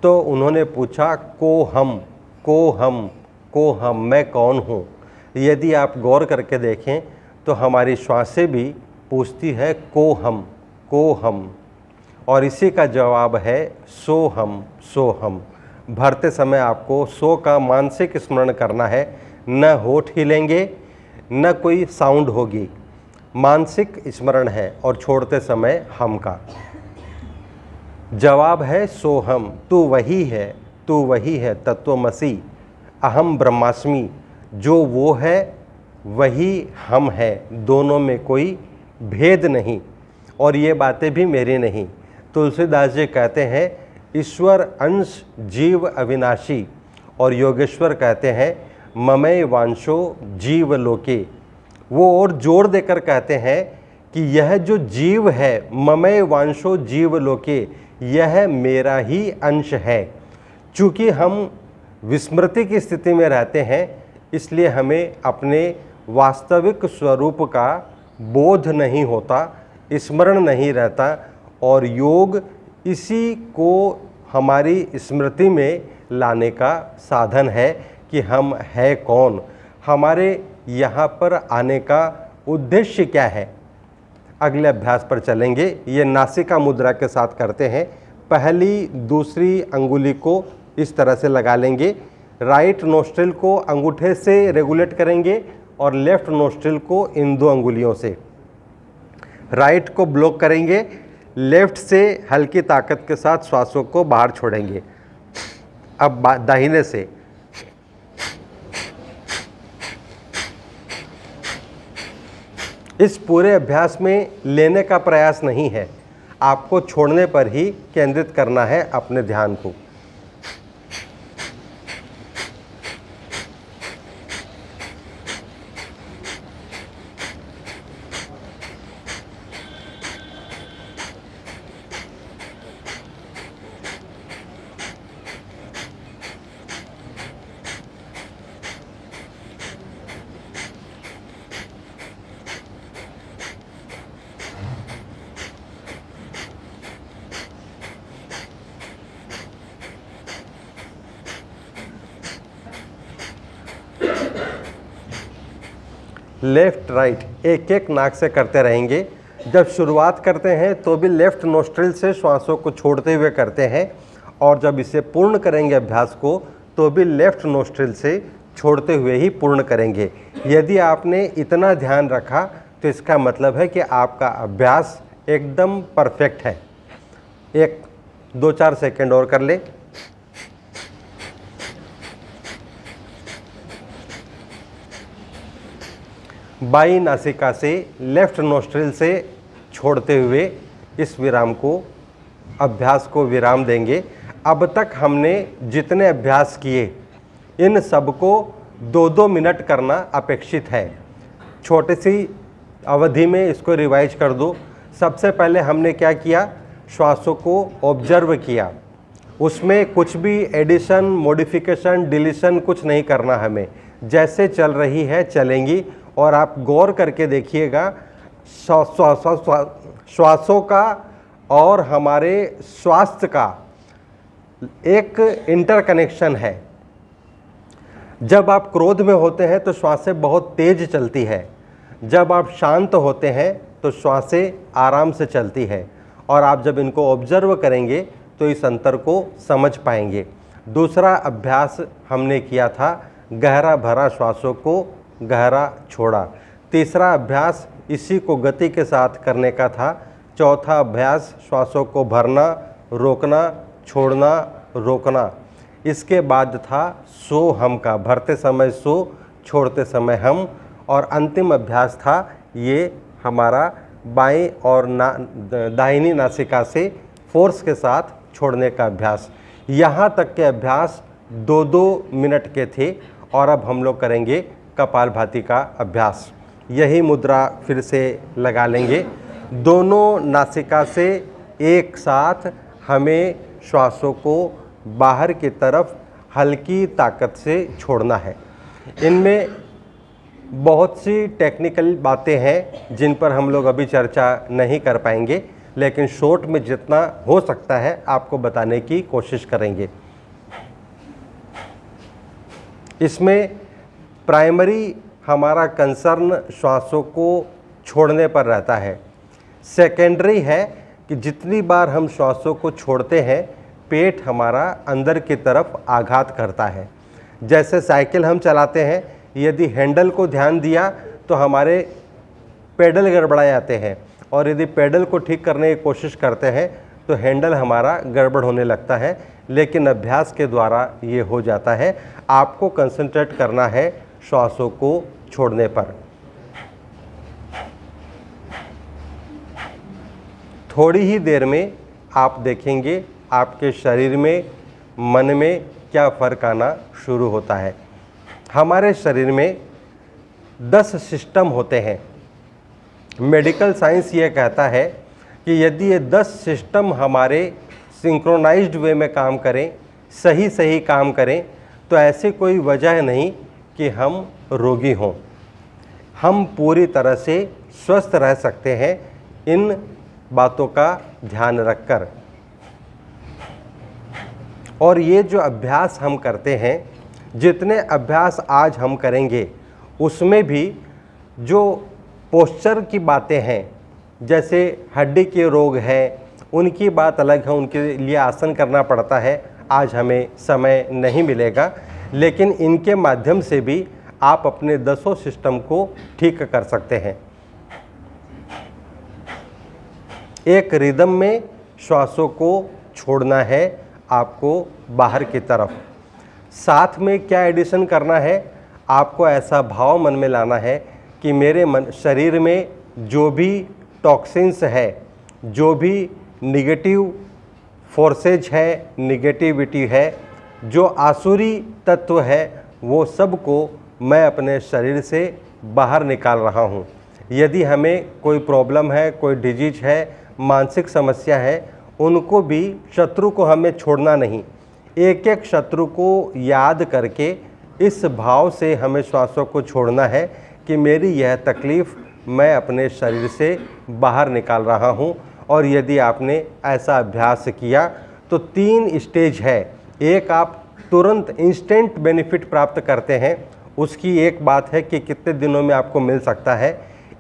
Speaker 1: तो उन्होंने पूछा को हम, को हम, को हम, मैं कौन हूँ। यदि आप गौर करके देखें तो हमारी श्वासें भी पूछती है को हम, को हम, और इसी का जवाब है सो हम, सो हम। भरते समय आपको सो का मानसिक स्मरण करना है, न होठ हिलेंगे न कोई साउंड होगी, मानसिक स्मरण है, और छोड़ते समय हम का। जवाब है सोहम, तू वही है, तू वही है, तत्वमसि, अहम ब्रह्मास्मि, जो वो है वही हम है, दोनों में कोई भेद नहीं, और ये बातें भी मेरी नहीं। तुलसीदास जी कहते हैं ईश्वर अंश जीव अविनाशी, और योगेश्वर कहते हैं ममय वांशो जीव लोके। वो और जोर देकर कहते हैं कि यह जो जीव है, ममय वांशो जीव लोके, यह मेरा ही अंश है। चूँकि हम विस्मृति की स्थिति में रहते हैं, इसलिए हमें अपने वास्तविक स्वरूप का बोध नहीं होता, स्मरण नहीं रहता, और योग इसी को हमारी स्मृति में लाने का साधन है कि हम है कौन, हमारे यहाँ पर आने का उद्देश्य क्या है। अगले अभ्यास पर चलेंगे। ये नासिका मुद्रा के साथ करते हैं। पहली दूसरी अंगुली को इस तरह से लगा लेंगे, राइट नोस्ट्रिल को अंगूठे से रेगुलेट करेंगे और लेफ्ट नोस्ट्रिल को इन 2 अंगुलियों से। राइट को ब्लॉक करेंगे, लेफ्ट से हल्की ताकत के साथ श्वासों को बाहर छोड़ेंगे। अब दाहिने से इस पूरे अभ्यास में लेने का प्रयास नहीं है, आपको छोड़ने पर ही केंद्रित करना है अपने ध्यान को। लेफ़्ट राइट एक एक नाक से करते रहेंगे। जब शुरुआत करते हैं तो भी लेफ़्ट नोस्ट्रिल से श्वासों को छोड़ते हुए करते हैं, और जब इसे पूर्ण करेंगे अभ्यास को तो भी लेफ़्ट नोस्ट्रिल से छोड़ते हुए ही पूर्ण करेंगे। यदि आपने इतना ध्यान रखा तो इसका मतलब है कि आपका अभ्यास एकदम परफेक्ट है। 1-2-4 सेकेंड और कर ले। बाई नासिका से लेफ्ट नोस्ट्रिल से छोड़ते हुए इस विराम को अभ्यास को विराम देंगे। अब तक हमने जितने अभ्यास किए इन सबको 2-2 मिनट करना अपेक्षित है। छोटी सी अवधि में इसको रिवाइज कर दो। सबसे पहले हमने क्या किया, श्वासों को ऑब्जर्व किया, उसमें कुछ भी एडिशन, मॉडिफिकेशन, डिलीशन कुछ नहीं करना हमें, जैसे चल रही है चलेंगी। और आप गौर करके देखिएगा श्वासों का और हमारे स्वास्थ्य का एक इंटरकनेक्शन है। जब आप क्रोध में होते हैं तो श्वासें बहुत तेज चलती है, जब आप शांत होते हैं तो श्वासें आराम से चलती है। और आप जब इनको ऑब्जर्व करेंगे तो इस अंतर को समझ पाएंगे। दूसरा अभ्यास हमने किया था गहरा भरा श्वासों को गहरा छोड़ा। तीसरा अभ्यास इसी को गति के साथ करने का था। चौथा अभ्यास श्वासों को भरना, रोकना, छोड़ना, रोकना। इसके बाद था सो हम का, भरते समय सो, छोड़ते समय हम। और अंतिम अभ्यास था ये हमारा बाएं और दाहिनी नासिका से फोर्स के साथ छोड़ने का अभ्यास। यहाँ तक के अभ्यास 2-2 मिनट के थे। और अब हम लोग करेंगे कपालभाति का अभ्यास। यही मुद्रा फिर से लगा लेंगे। दोनों नासिका से एक साथ हमें श्वासों को बाहर की तरफ हल्की ताकत से छोड़ना है। इनमें बहुत सी टेक्निकल बातें हैं जिन पर हम लोग अभी चर्चा नहीं कर पाएंगे, लेकिन शॉर्ट में जितना हो सकता है आपको बताने की कोशिश करेंगे। इसमें प्राइमरी हमारा कंसर्न श्वासों को छोड़ने पर रहता है। सेकेंडरी है कि जितनी बार हम श्वासों को छोड़ते हैं पेट हमारा अंदर की तरफ आघात करता है। जैसे साइकिल हम चलाते हैं, यदि हैंडल को ध्यान दिया तो हमारे पेडल गड़बड़ा जाते हैं, और यदि पेडल को ठीक करने की कोशिश करते हैं तो हैंडल हमारा गड़बड़ होने लगता है। लेकिन अभ्यास के द्वारा ये हो जाता है। आपको कंसंट्रेट करना है श्वासों को छोड़ने पर। थोड़ी ही देर में आप देखेंगे आपके शरीर में, मन में क्या फ़र्क आना शुरू होता है। हमारे शरीर में 10 सिस्टम होते हैं। मेडिकल साइंस ये कहता है कि यदि ये 10 सिस्टम हमारे सिंक्रोनाइज्ड वे में काम करें, सही काम करें, तो ऐसी कोई वजह नहीं कि हम रोगी हों। हम पूरी तरह से स्वस्थ रह सकते हैं इन बातों का ध्यान रखकर। और ये जो अभ्यास हम करते हैं, जितने अभ्यास आज हम करेंगे उसमें भी जो पोस्चर की बातें हैं, जैसे हड्डी के रोग हैं, उनकी बात अलग है, उनके लिए आसन करना पड़ता है, आज हमें समय नहीं मिलेगा। लेकिन इनके माध्यम से भी आप अपने 10 सिस्टम को ठीक कर सकते हैं। एक रिदम में श्वासों को छोड़ना है आपको बाहर की तरफ। साथ में क्या एडिशन करना है, आपको ऐसा भाव मन में लाना है कि मेरे शरीर में जो भी टॉक्सिन्स है, जो भी निगेटिव फोर्सेज है, निगेटिविटी है, जो आसुरी तत्व है, वो सब को मैं अपने शरीर से बाहर निकाल रहा हूँ। यदि हमें कोई प्रॉब्लम है, कोई डिजीज है, मानसिक समस्या है, उनको भी, शत्रु को हमें छोड़ना नहीं। एक एक शत्रु को याद करके इस भाव से हमें श्वासों को छोड़ना है कि मेरी यह तकलीफ़ मैं अपने शरीर से बाहर निकाल रहा हूँ। और यदि आपने ऐसा अभ्यास किया तो 3 स्टेज है। एक, आप तुरंत इंस्टेंट बेनिफिट प्राप्त करते हैं, उसकी एक बात है कि कितने दिनों में आपको मिल सकता है।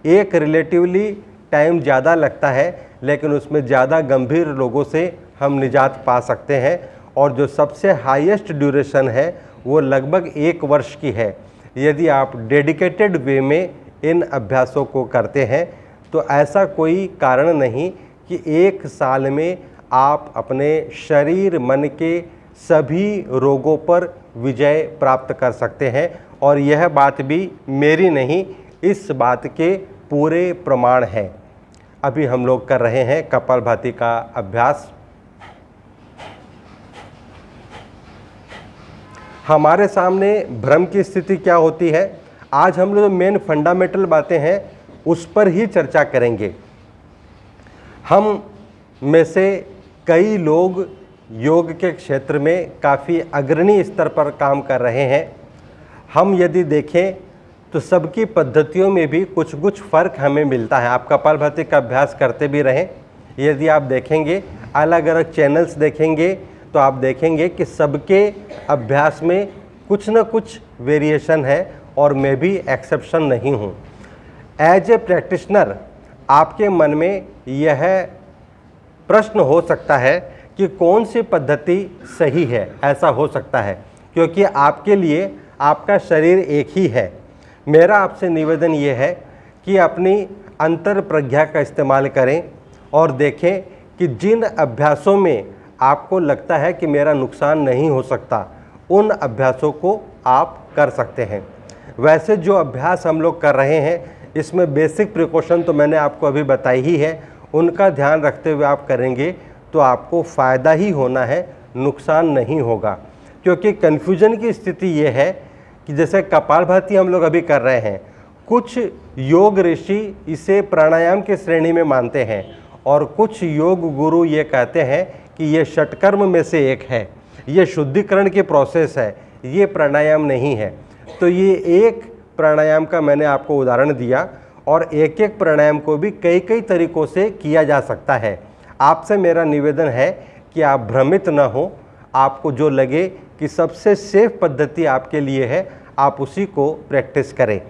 Speaker 1: एक, रिलेटिवली टाइम ज़्यादा लगता है, लेकिन उसमें ज़्यादा गंभीर रोगों से हम निजात पा सकते हैं। और जो सबसे हाईएस्ट ड्यूरेशन है वो लगभग 1 वर्ष की है। यदि आप डेडिकेटेड वे में इन अभ्यासों को करते हैं तो ऐसा कोई कारण नहीं कि 1 साल में आप अपने शरीर मन के सभी रोगों पर विजय प्राप्त कर सकते हैं। और यह बात भी मेरी नहीं, इस बात के पूरे प्रमाण हैं। अभी हम लोग कर रहे हैं कपालभाति का अभ्यास। हमारे सामने भ्रम की स्थिति क्या होती है, आज हम लोग मेन फंडामेंटल बातें हैं उस पर ही चर्चा करेंगे। हम में से कई लोग योग के क्षेत्र में काफ़ी अग्रणी स्तर पर काम कर रहे हैं। हम यदि देखें तो सबकी पद्धतियों में भी कुछ कुछ फ़र्क हमें मिलता है। आप कपालभाति का अभ्यास करते भी रहें, यदि आप देखेंगे अलग अलग चैनल्स देखेंगे तो आप देखेंगे कि सबके अभ्यास में कुछ न कुछ वेरिएशन है और मैं भी एक्सेप्शन नहीं हूँ। एज ए प्रैक्टिशनर आपके मन में यह प्रश्न हो सकता है कि कौन सी पद्धति सही है। ऐसा हो सकता है क्योंकि आपके लिए आपका शरीर एक ही है। मेरा आपसे निवेदन ये है कि अपनी अंतर प्रज्ञा का इस्तेमाल करें और देखें कि जिन अभ्यासों में आपको लगता है कि मेरा नुकसान नहीं हो सकता, उन अभ्यासों को आप कर सकते हैं। वैसे जो अभ्यास हम लोग कर रहे हैं इसमें बेसिक प्रिकॉशन तो मैंने आपको अभी बताई ही है, उनका ध्यान रखते हुए आप करेंगे तो आपको फ़ायदा ही होना है, नुकसान नहीं होगा। क्योंकि कन्फ्यूजन की स्थिति ये है कि जैसे कपालभाति हम लोग अभी कर रहे हैं, कुछ योग ऋषि इसे प्राणायाम की श्रेणी में मानते हैं और कुछ योग गुरु ये कहते हैं कि ये षटकर्म में से एक है, ये शुद्धिकरण की प्रोसेस है, ये प्राणायाम नहीं है। तो ये एक प्राणायाम का मैंने आपको उदाहरण दिया और एक एक प्राणायाम को भी कई कई तरीक़ों से किया जा सकता है। आपसे मेरा निवेदन है कि आप भ्रमित न हो, आपको जो लगे कि सबसे सेफ पद्धति आपके लिए है आप उसी को प्रैक्टिस करें।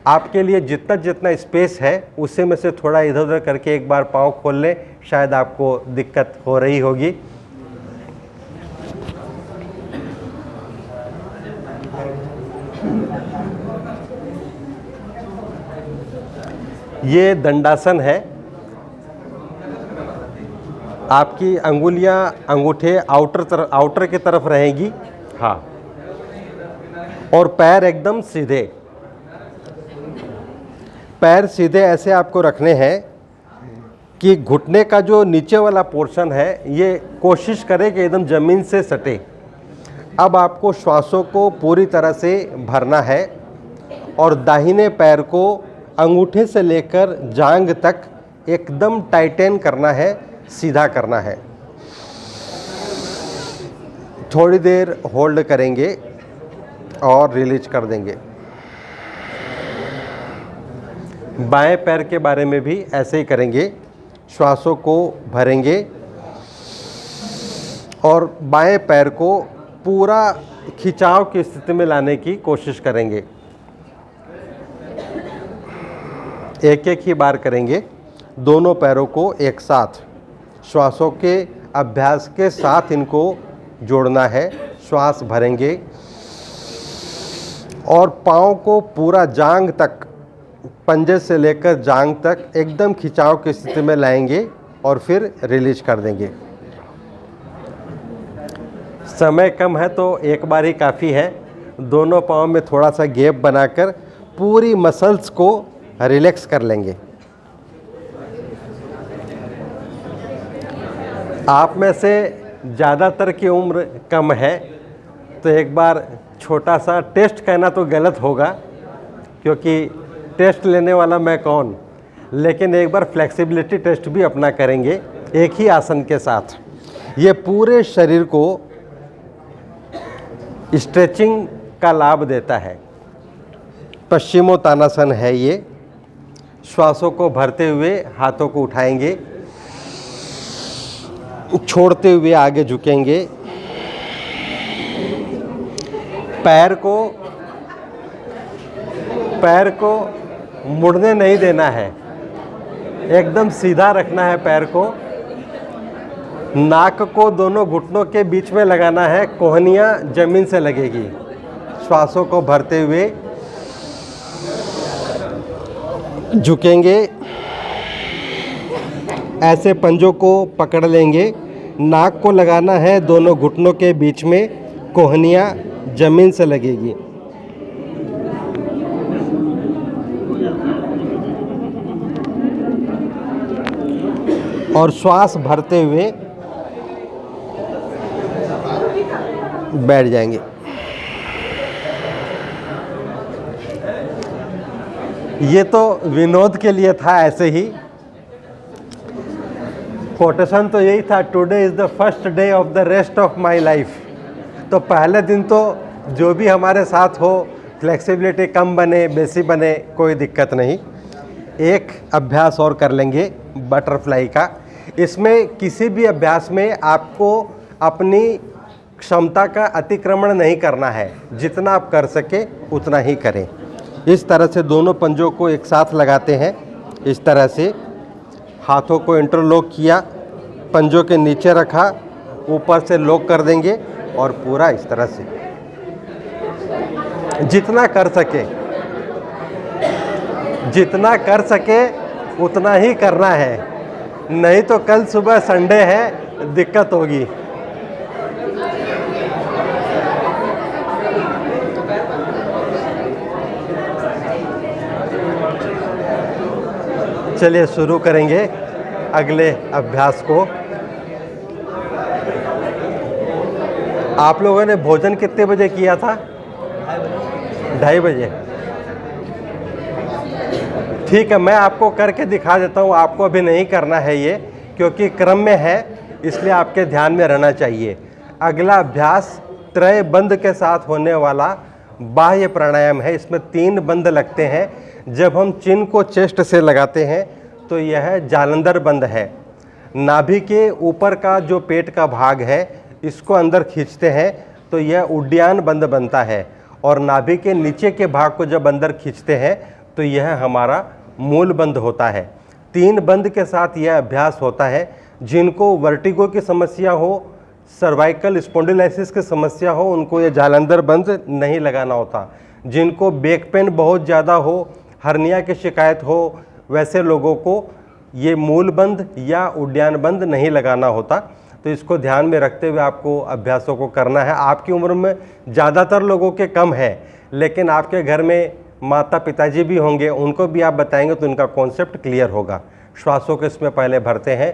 Speaker 1: आपके लिए जितना जितना स्पेस है उसे में से थोड़ा इधर उधर करके एक बार पाँव खोल लें, शायद आपको दिक्कत हो रही होगी। ये दंडासन है। आपकी अंगुलियां अंगूठे आउटर की तरफ रहेंगी, हाँ, और पैर एकदम सीधे। पैर सीधे ऐसे आपको रखने हैं कि घुटने का जो नीचे वाला पोर्शन है ये कोशिश करें कि एकदम ज़मीन से सटे। अब आपको श्वासों को पूरी तरह से भरना है और दाहिने पैर को अंगूठे से लेकर जांघ तक एकदम टाइटेन करना है, सीधा करना है। थोड़ी देर होल्ड करेंगे और रिलीज कर देंगे। बाएं पैर के बारे में भी ऐसे ही करेंगे, श्वासों को भरेंगे और बाएं पैर को पूरा खिंचाव की स्थिति में लाने की कोशिश करेंगे। एक एक ही बार करेंगे, दोनों पैरों को एक साथ। श्वासों के अभ्यास के साथ इनको जोड़ना है। श्वास भरेंगे और पाँव को पूरा जांघ तक, पंजे से लेकर जांघ तक एकदम खिंचाव की स्थिति में लाएंगे और फिर रिलीज कर देंगे। समय कम है तो एक बार ही काफ़ी है। दोनों पाँव में थोड़ा सा गैप बनाकर पूरी मसल्स को रिलैक्स कर लेंगे। आप में से ज़्यादातर की उम्र कम है तो एक बार छोटा सा टेस्ट कहना तो गलत होगा क्योंकि टेस्ट लेने वाला मैं कौन, लेकिन एक बार फ्लेक्सिबिलिटी टेस्ट भी अपना करेंगे एक ही आसन के साथ। ये पूरे शरीर को स्ट्रेचिंग का लाभ देता है। पश्चिमोत्तानासन है ये। श्वासों को भरते हुए हाथों को उठाएंगे, छोड़ते हुए आगे झुकेंगे। पैर को मुड़ने नहीं देना है, एकदम सीधा रखना है पैर को। नाक को दोनों घुटनों के बीच में लगाना है, कोहनियाँ जमीन से लगेगी। श्वासों को भरते हुए झुकेंगे, ऐसे पंजों को पकड़ लेंगे। नाक को लगाना है दोनों घुटनों के बीच में, कोहनियाँ जमीन से लगेगी। और श्वास भरते हुए बैठ जाएंगे। ये तो विनोद के लिए था ऐसे ही। कोटेशन तो यही था, today is the first day of the rest of my life. तो पहले दिन तो जो भी हमारे साथ हो, फ्लेक्सिबिलिटी कम बने बेसी बने, कोई दिक्कत नहीं। एक अभ्यास और कर लेंगे बटरफ्लाई का। इसमें किसी भी अभ्यास में आपको अपनी क्षमता का अतिक्रमण नहीं करना है, जितना आप कर सके उतना ही करें। इस तरह से दोनों पंजों को एक साथ लगाते हैं, इस तरह से हाथों को इंटरलॉक किया, पंजों के नीचे रखा, ऊपर से लॉक कर देंगे और पूरा इस तरह से जितना कर सके उतना ही करना है, नहीं तो कल सुबह संडे है, दिक्कत होगी। चलिए शुरू करेंगे अगले अभ्यास को। आप लोगों ने भोजन कितने बजे किया था? 2:30 बजे। ठीक है, मैं आपको करके दिखा देता हूँ। आपको अभी नहीं करना है ये, क्योंकि क्रम में है, इसलिए आपके ध्यान में रहना चाहिए। अगला अभ्यास त्रय बंद के साथ होने वाला बाह्य प्राणायाम है। इसमें 3 बंद लगते हैं। जब हम चिन्ह को चेस्ट से लगाते हैं तो यह जालंधर बंद है। नाभि के ऊपर का जो पेट का भाग है, इसको अंदर खींचते हैं तो यह उड्डयन बंद बनता है, और नाभि के नीचे के भाग को जब अंदर खींचते हैं तो यह हमारा मूल बंद होता है। 3 बंद के साथ यह अभ्यास होता है। जिनको वर्टिगो की समस्या हो, सर्वाइकल स्पॉन्डिलाइसिस की समस्या हो, उनको ये जालंधर बंद नहीं लगाना होता। जिनको बैक पेन बहुत ज़्यादा हो, हर्निया की शिकायत हो, वैसे लोगों को ये मूल बंद या उड्डयन बंद नहीं लगाना होता। तो इसको ध्यान में रखते हुए आपको अभ्यासों को करना है। आपकी उम्र में ज़्यादातर लोगों के कम है, लेकिन आपके घर में माता पिताजी भी होंगे, उनको भी आप बताएंगे तो इनका कॉन्सेप्ट क्लियर होगा। श्वासों को इसमें पहले भरते हैं।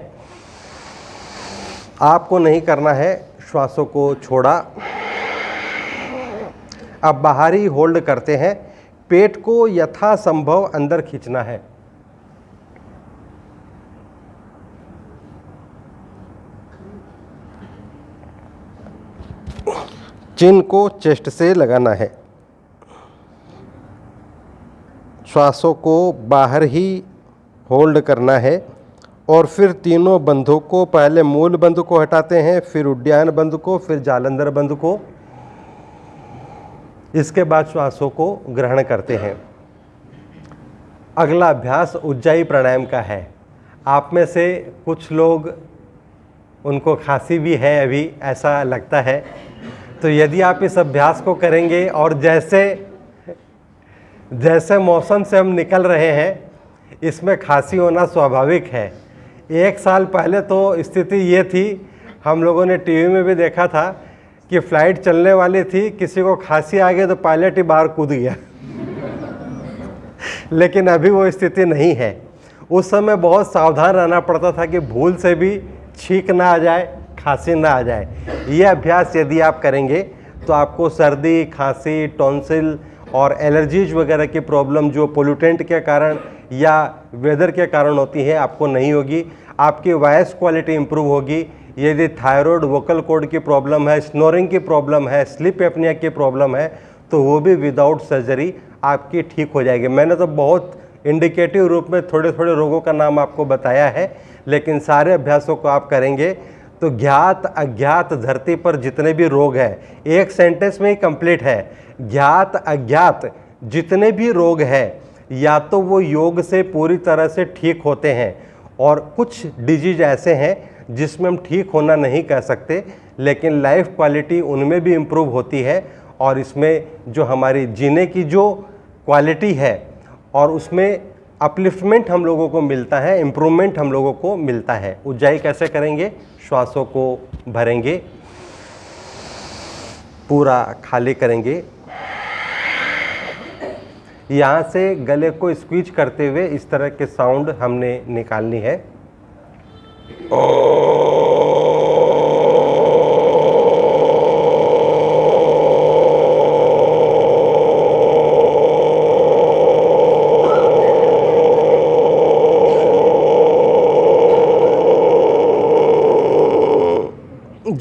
Speaker 1: आपको नहीं करना है, श्वासों को छोड़ा। अब बाहरी होल्ड करते हैं। पेट को यथासंभव अंदर खींचना है। चिन्ह को चेस्ट से लगाना है। श्वासों को बाहर ही होल्ड करना है, और फिर तीनों बंधों को, पहले मूल बंध को हटाते हैं, फिर उड्डयन बंध को, फिर जालंधर बंध को। इसके बाद श्वासों को ग्रहण करते हैं। अगला अभ्यास उज्जाई प्राणायाम का है। आप में से कुछ लोग, उनको खांसी भी है अभी, ऐसा लगता है। तो यदि आप इस अभ्यास को करेंगे, और जैसे मौसम से हम निकल रहे हैं, इसमें खांसी होना स्वाभाविक है। 1 साल पहले तो स्थिति ये थी, हम लोगों ने टीवी में भी देखा था कि फ़्लाइट चलने वाली थी, किसी को खांसी आ गई तो पायलट ही बाहर कूद गया। लेकिन अभी वो स्थिति नहीं है। उस समय बहुत सावधान रहना पड़ता था कि भूल से भी छींक ना आ जाए, खांसी ना आ जाए। ये अभ्यास यदि आप करेंगे तो आपको सर्दी, खांसी, टॉन्सिल और एलर्जीज वगैरह की प्रॉब्लम जो पोल्यूटेंट के कारण या वेदर के कारण होती है, आपको नहीं होगी। आपकी वॉइस क्वालिटी इंप्रूव होगी। यदि थायराइड, वोकल कॉर्ड की प्रॉब्लम है, स्नोरिंग की प्रॉब्लम है, स्लीप एपनिया की प्रॉब्लम है, तो वो भी विदाउट सर्जरी आपकी ठीक हो जाएगी। मैंने तो बहुत इंडिकेटिव रूप में थोड़े थोड़े रोगों का नाम आपको बताया है, लेकिन सारे अभ्यासों को आप करेंगे तो ज्ञात अज्ञात धरती पर जितने भी रोग हैं, एक सेंटेंस में ही कंप्लीट है। ज्ञात अज्ञात जितने भी रोग हैं, या तो वो योग से पूरी तरह से ठीक होते हैं, और कुछ डिजीज ऐसे हैं जिसमें हम ठीक होना नहीं कह सकते, लेकिन लाइफ क्वालिटी उनमें भी इम्प्रूव होती है, और इसमें जो हमारी जीने की जो क्वालिटी है, और उसमें अपलिफ्टमेंट हम लोगों को मिलता है, इम्प्रूवमेंट हम लोगों को मिलता है। उज्जाई कैसे करेंगे? श्वासों को भरेंगे, पूरा खाली करेंगे। यहाँ से गले को स्क्वीज करते हुए इस तरह के साउंड हमने निकालनी है।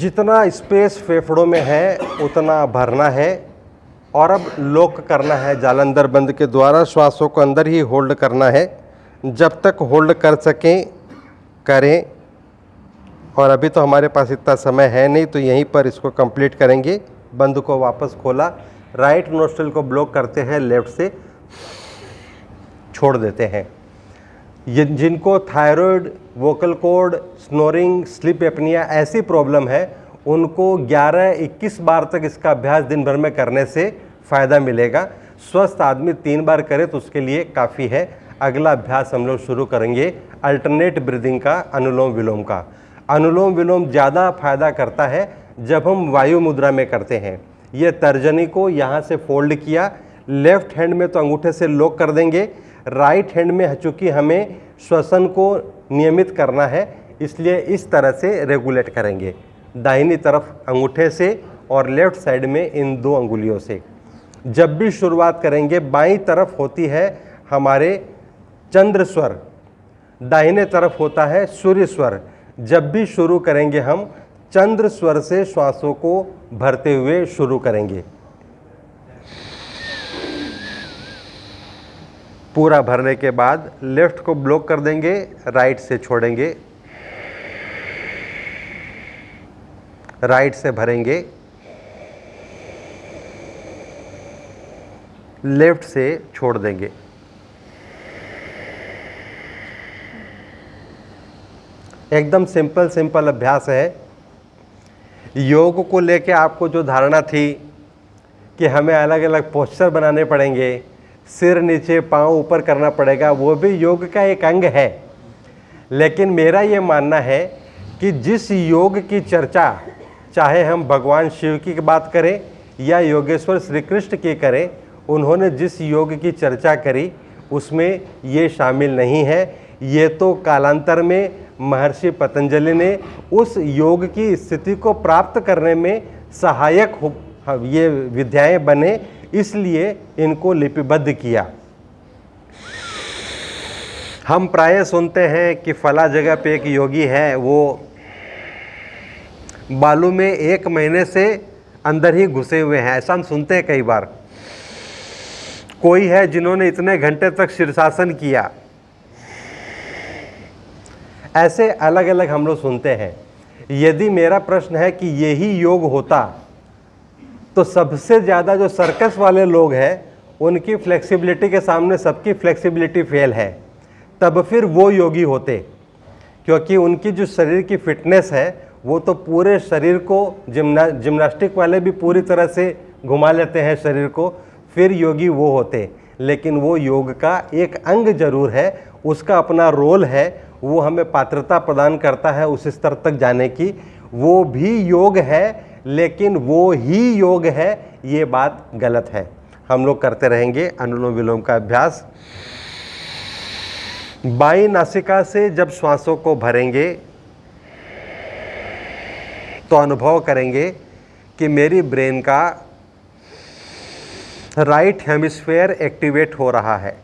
Speaker 1: जितना स्पेस फेफड़ों में है उतना भरना है और अब लॉक करना है जालंधर बंद के द्वारा। श्वासों को अंदर ही होल्ड करना है, जब तक होल्ड कर सकें करें। और अभी तो हमारे पास इतना समय है नहीं, तो यहीं पर इसको कंप्लीट करेंगे। बंद को वापस खोला, राइट नोस्ट्रिल को ब्लॉक करते हैं, लेफ्ट से छोड़ देते हैं। ये जिनको thyroid, vocal cord, snoring, sleep apnea ऐसी प्रॉब्लम है, उनको 11-21 बार तक इसका अभ्यास दिन भर में करने से फ़ायदा मिलेगा। स्वस्थ आदमी 3 बार करे तो उसके लिए काफ़ी है। अगला अभ्यास हम लोग शुरू करेंगे अल्टरनेट ब्रीदिंग का, अनुलोम विलोम का। अनुलोम विलोम ज़्यादा फायदा करता है जब हम वायु मुद्रा में करते हैं। ये तर्जनी को यहाँ से फोल्ड किया, लेफ्ट हैंड में तो अंगूठे से लॉक कर देंगे, राइट हैंड में चूँकि हमें श्वसन को नियमित करना है इसलिए इस तरह से रेगुलेट करेंगे, दाहिनी तरफ अंगूठे से और लेफ्ट साइड में इन 2 अंगुलियों से। जब भी शुरुआत करेंगे बाईं तरफ होती है हमारे चंद्र स्वर, दाहिने तरफ होता है सूर्य स्वर। जब भी शुरू करेंगे हम चंद्र स्वर से श्वासों को भरते हुए शुरू करेंगे। पूरा भरने के बाद लेफ्ट को ब्लॉक कर देंगे, राइट से छोड़ेंगे, राइट से भरेंगे, लेफ्ट से छोड़ देंगे। एकदम सिंपल अभ्यास है। योग को लेके आपको जो धारणा थी कि हमें अलग अलग पोस्चर बनाने पड़ेंगे, सिर नीचे पांव ऊपर करना पड़ेगा, वो भी योग का एक अंग है। लेकिन मेरा ये मानना है कि जिस योग की चर्चा, चाहे हम भगवान शिव की बात करें या योगेश्वर श्री कृष्ण की करें, उन्होंने जिस योग की चर्चा करी उसमें ये शामिल नहीं है। ये तो कालांतर में महर्षि पतंजलि ने उस योग की स्थिति को प्राप्त करने में सहायक हो, ये विद्याएं बने, इसलिए इनको लिपिबद्ध किया। हम प्राय सुनते हैं कि फला जगह पे एक योगी है, वो बालू में 1 महीने से अंदर ही घुसे हुए हैं, ऐसा हम सुनते हैं कई बार। कोई है जिन्होंने इतने घंटे तक शीर्षासन किया, ऐसे अलग अलग हम लोग सुनते हैं। यदि मेरा प्रश्न है कि यही योग होता तो सबसे ज़्यादा जो सर्कस वाले लोग हैं उनकी फ्लेक्सिबिलिटी के सामने सबकी फ्लेक्सिबिलिटी फेल है, तब फिर वो योगी होते, क्योंकि उनकी जो शरीर की फिटनेस है वो तो पूरे शरीर को, जिम्नास्टिक वाले भी पूरी तरह से घुमा लेते हैं शरीर को, फिर योगी वो होते। लेकिन वो योग का एक अंग जरूर है, उसका अपना रोल है, वो हमें पात्रता प्रदान करता है उस स्तर तक जाने की। वो भी योग है लेकिन वो ही योग है, ये बात गलत है। हम लोग करते रहेंगे अनुलोम विलोम का अभ्यास। बाईं नासिका से जब श्वासों को भरेंगे तो अनुभव करेंगे कि मेरी ब्रेन का राइट हेमिस्फीयर एक्टिवेट हो रहा है,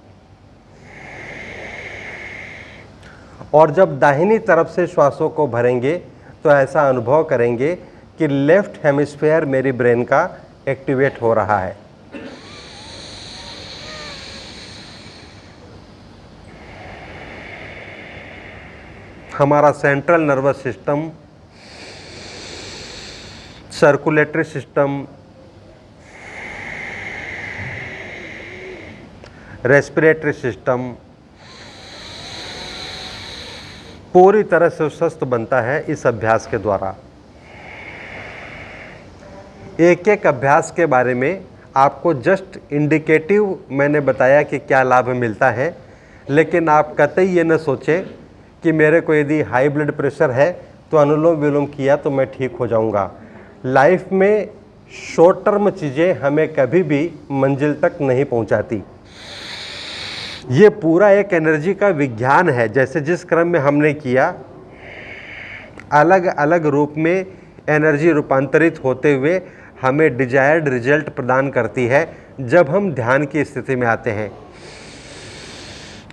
Speaker 1: और जब दाहिनी तरफ से श्वासों को भरेंगे तो ऐसा अनुभव करेंगे कि लेफ्ट हेमिस्फीयर मेरी ब्रेन का एक्टिवेट हो रहा है। हमारा central nervous system, circulatory system, respiratory system पूरी तरह से स्वस्थ बनता है इस अभ्यास के द्वारा। एक एक अभ्यास के बारे में आपको जस्ट इंडिकेटिव मैंने बताया कि क्या लाभ मिलता है, लेकिन आप कतई ये न सोचें कि मेरे को यदि हाई ब्लड प्रेशर है तो अनुलोम विलोम किया तो मैं ठीक हो जाऊंगा। लाइफ में शॉर्ट टर्म चीज़ें हमें कभी भी मंजिल तक नहीं पहुंचाती। ये पूरा एक एनर्जी का विज्ञान है। जैसे जिस क्रम में हमने किया, अलग अलग रूप में एनर्जी रूपांतरित होते हुए हमें डिजायर्ड रिजल्ट प्रदान करती है जब हम ध्यान की स्थिति में आते हैं।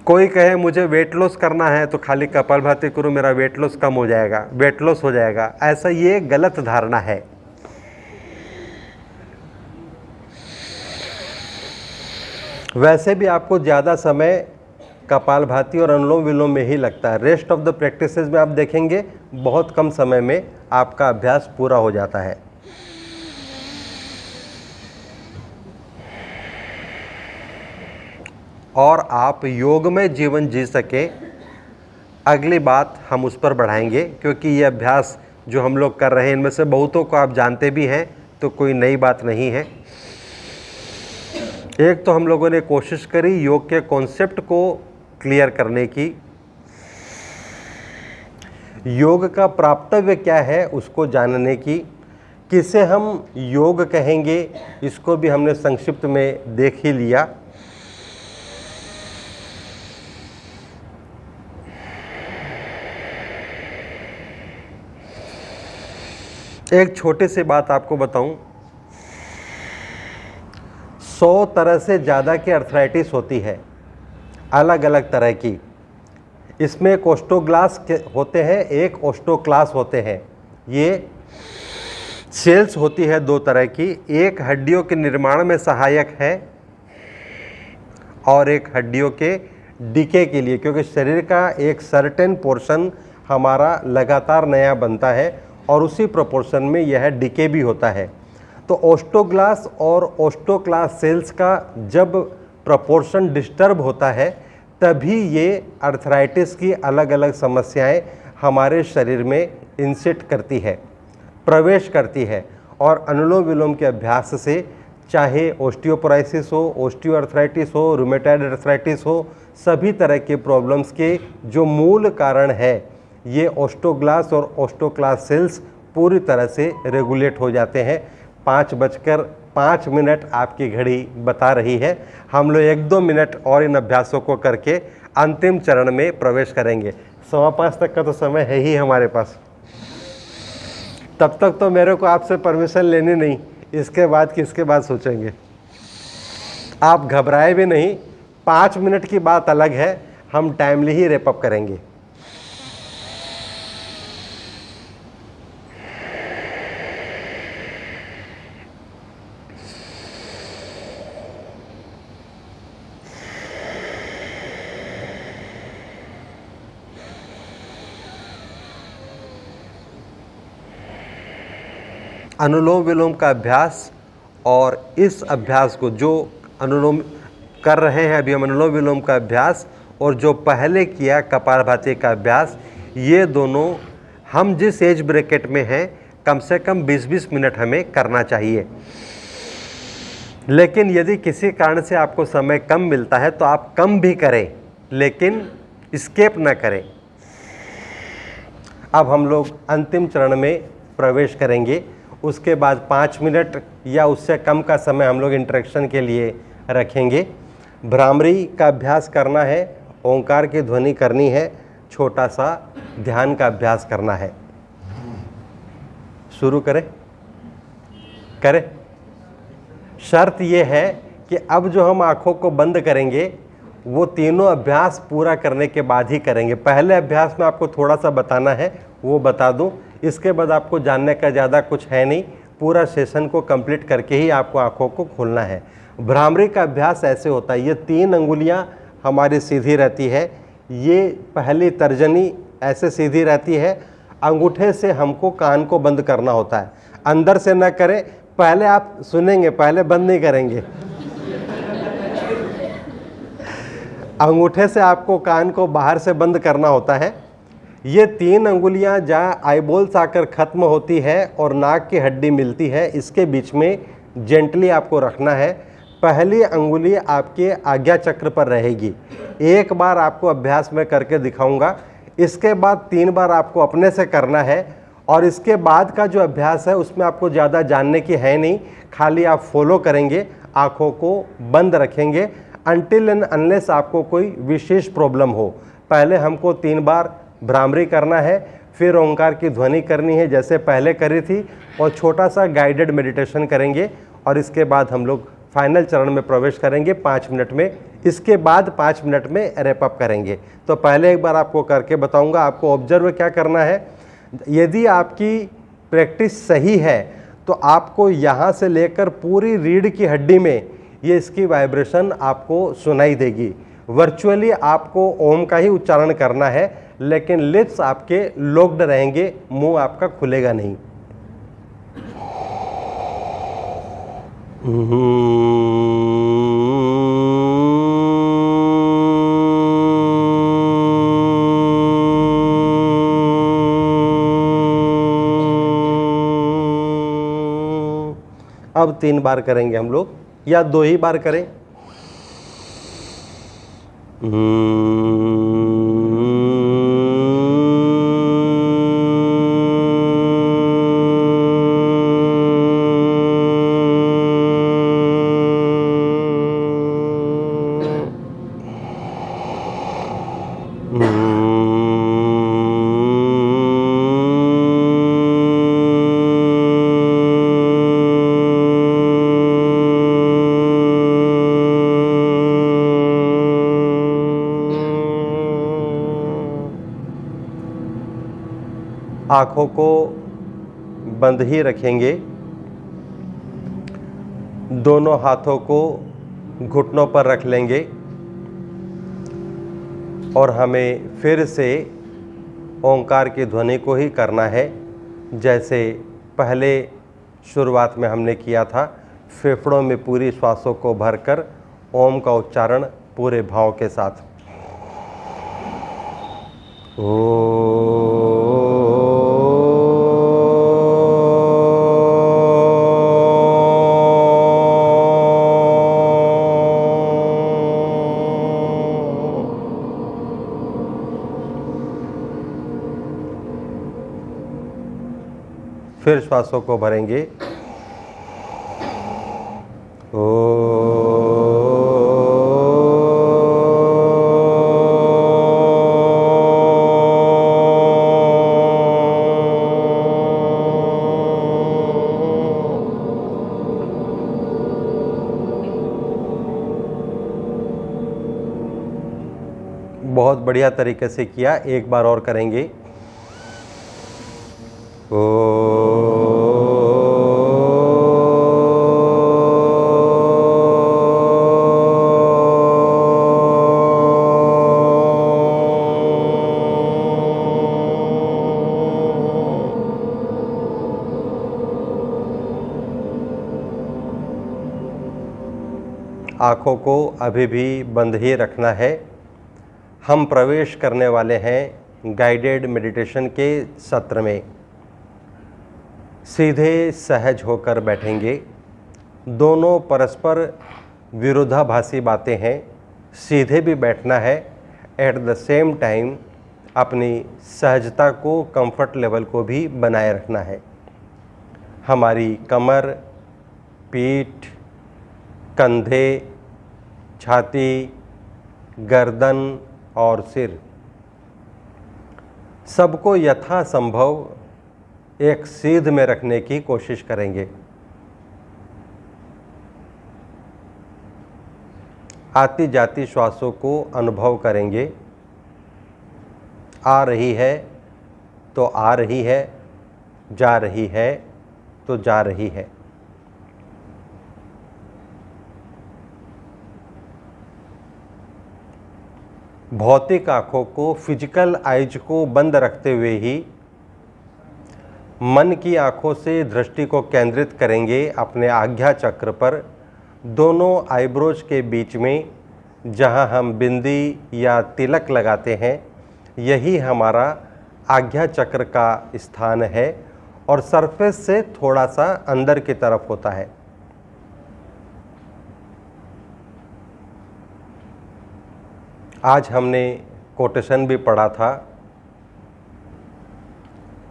Speaker 1: कोई कहे मुझे वेट लॉस करना है तो खाली कपालभाति करो, मेरा वेट लॉस कम हो जाएगा, वेट लॉस हो जाएगा, ऐसा ये गलत धारणा है। वैसे भी आपको ज़्यादा समय कपालभाति और अनुलोम विलोम में ही लगता है। रेस्ट ऑफ द प्रैक्टिसेस में आप देखेंगे बहुत कम समय में आपका अभ्यास पूरा हो जाता है। और आप योग में जीवन जी सके, अगली बात हम उस पर बढ़ाएंगे, क्योंकि ये अभ्यास जो हम लोग कर रहे हैं इनमें से बहुतों को आप जानते भी हैं, तो कोई नई बात नहीं है। एक तो हम लोगों ने कोशिश करी योग के कॉन्सेप्ट को क्लियर करने की, योग का प्राप्तव्य क्या है उसको जानने की, किसे हम योग कहेंगे इसको भी हमने संक्षिप्त में देख ही लिया। एक छोटी सी बात आपको बताऊं, 100 तरह से ज़्यादा की अर्थराइटिस होती है, अलग अलग तरह की। इसमें एक ओस्टोग्लास होते हैं, एक ओस्टोक्लास होते हैं। ये सेल्स होती है 2 तरह की, एक हड्डियों के निर्माण में सहायक है और एक हड्डियों के डिके के लिए, क्योंकि शरीर का एक सर्टेन पोर्शन हमारा लगातार नया बनता है और उसी प्रोपोर्शन में यह डिके भी होता है। तो ओस्टोग्लास और ओस्टोक्लास सेल्स का जब प्रोपोर्शन डिस्टर्ब होता है तभी ये अर्थराइटिस की अलग अलग समस्याएं हमारे शरीर में इंसिट करती है, प्रवेश करती है। और अनुलोम विलोम के अभ्यास से चाहे ओस्टियोपोरोसिस हो, ओस्टियोआर्थराइटिस हो, रूमेटॉइड अर्थराइटिस हो, सभी तरह के प्रॉब्लम्स के जो मूल कारण है ये ओस्टोग्लास और ओस्टोक्लास सेल्स पूरी तरह से रेगुलेट हो जाते हैं। 5:05 आपकी घड़ी बता रही है। हम लोग 1-2 मिनट और इन अभ्यासों को करके अंतिम चरण में प्रवेश करेंगे। 5:15 तक का तो समय है ही हमारे पास, तब तक तो मेरे को आपसे परमिशन लेनी नहीं, इसके बाद किसके बाद सोचेंगे। आप घबराए भी नहीं, 5 मिनट की बात अलग है, हम टाइमली ही रैप अप करेंगे। अनुलोम विलोम का अभ्यास और इस अभ्यास को जो अनुलोम कर रहे हैं अभी हम अनुलोम विलोम का अभ्यास और जो पहले किया कपालभाति का अभ्यास, ये दोनों हम जिस एज ब्रैकेट में हैं कम से कम 20-20 मिनट हमें करना चाहिए। लेकिन यदि किसी कारण से आपको समय कम मिलता है तो आप कम भी करें, लेकिन स्किप ना करें। अब हम लोग अंतिम चरण में प्रवेश करेंगे। उसके बाद 5 मिनट या उससे कम का समय हम लोग इंटरेक्शन के लिए रखेंगे। भ्रामरी का अभ्यास करना है, ओंकार की ध्वनि करनी है, छोटा सा ध्यान का अभ्यास करना है। शुरू करें। शर्त ये है कि अब जो हम आँखों को बंद करेंगे वो तीनों अभ्यास पूरा करने के बाद ही करेंगे। पहले अभ्यास में आपको थोड़ा सा बताना है, वो बता दूं, इसके बाद आपको जानने का ज़्यादा कुछ है नहीं। पूरा सेशन को कंप्लीट करके ही आपको आँखों को खोलना है। भ्रामरी का अभ्यास ऐसे होता है, ये 3 अंगुलियाँ हमारी सीधी रहती है, ये पहली तर्जनी ऐसे सीधी रहती है, अंगूठे से हमको कान को बंद करना होता है, अंदर से न करें। पहले आप सुनेंगे, पहले बंद नहीं करेंगे। अंगूठे से आपको कान को बाहर से बंद करना होता है। ये 3 अंगुलियां जहाँ आईबॉल्स आकर ख़त्म होती है और नाक की हड्डी मिलती है, इसके बीच में जेंटली आपको रखना है। पहली अंगुली आपके आज्ञा चक्र पर रहेगी। एक बार आपको अभ्यास में करके दिखाऊंगा, इसके बाद 3 बार आपको अपने से करना है। और इसके बाद का जो अभ्यास है उसमें आपको ज़्यादा जानने की है नहीं, खाली आप फॉलो करेंगे, आँखों को बंद रखेंगे अनटिल एंड अनलेस आपको कोई विशेष प्रॉब्लम हो। पहले हमको 3 बार भ्रामरी करना है, फिर ओंकार की ध्वनि करनी है जैसे पहले करी थी, और छोटा सा गाइडेड मेडिटेशन करेंगे। और इसके बाद हम लोग फाइनल चरण में प्रवेश करेंगे 5 मिनट में। इसके बाद 5 मिनट में रैप अप करेंगे। तो पहले एक बार आपको करके बताऊंगा। आपको ऑब्जर्व क्या करना है, यदि आपकी प्रैक्टिस सही है तो आपको यहाँ से लेकर पूरी रीढ़ की हड्डी में ये इसकी वाइब्रेशन आपको सुनाई देगी। वर्चुअली आपको ओम का ही उच्चारण करना है, लेकिन लिप्स आपके लॉक्ड रहेंगे, मुंह आपका खुलेगा नहीं। अब 3 बार करेंगे हम लोग, या 2 ही बार करें। आँखों को बंद ही रखेंगे, दोनों हाथों को घुटनों पर रख लेंगे और हमें फिर से ओंकार की ध्वनि को ही करना है, जैसे पहले शुरुआत में हमने किया था। फेफड़ों में पूरी श्वासों को भरकर ओम का उच्चारण पूरे भाव के साथ। फिर श्वासों को भरेंगे। बहुत बढ़िया तरीके से किया, एक बार और करेंगे। आँखों को अभी भी बंद ही रखना है। हम प्रवेश करने वाले हैं गाइडेड मेडिटेशन के सत्र में। सीधे सहज होकर बैठेंगे। दोनों परस्पर विरोधाभासी बातें हैं। सीधे भी बैठना है, एट द सेम टाइम अपनी सहजता को, कंफर्ट लेवल को भी बनाए रखना है। हमारी कमर, पीठ, कंधे, छाती, गर्दन और सिर सबको यथासंभव एक सीध में रखने की कोशिश करेंगे। आती जाती श्वासों को अनुभव करेंगे। आ रही है तो आ रही है, जा रही है तो जा रही है। भौतिक आँखों को, फिजिकल आइज को बंद रखते हुए ही मन की आँखों से दृष्टि को केंद्रित करेंगे अपने आज्ञा चक्र पर। दोनों आईब्रोज के बीच में जहाँ हम बिंदी या तिलक लगाते हैं, यही हमारा आज्ञा चक्र का स्थान है और सरफेस से थोड़ा सा अंदर की तरफ होता है। आज हमने कोटेशन भी पढ़ा था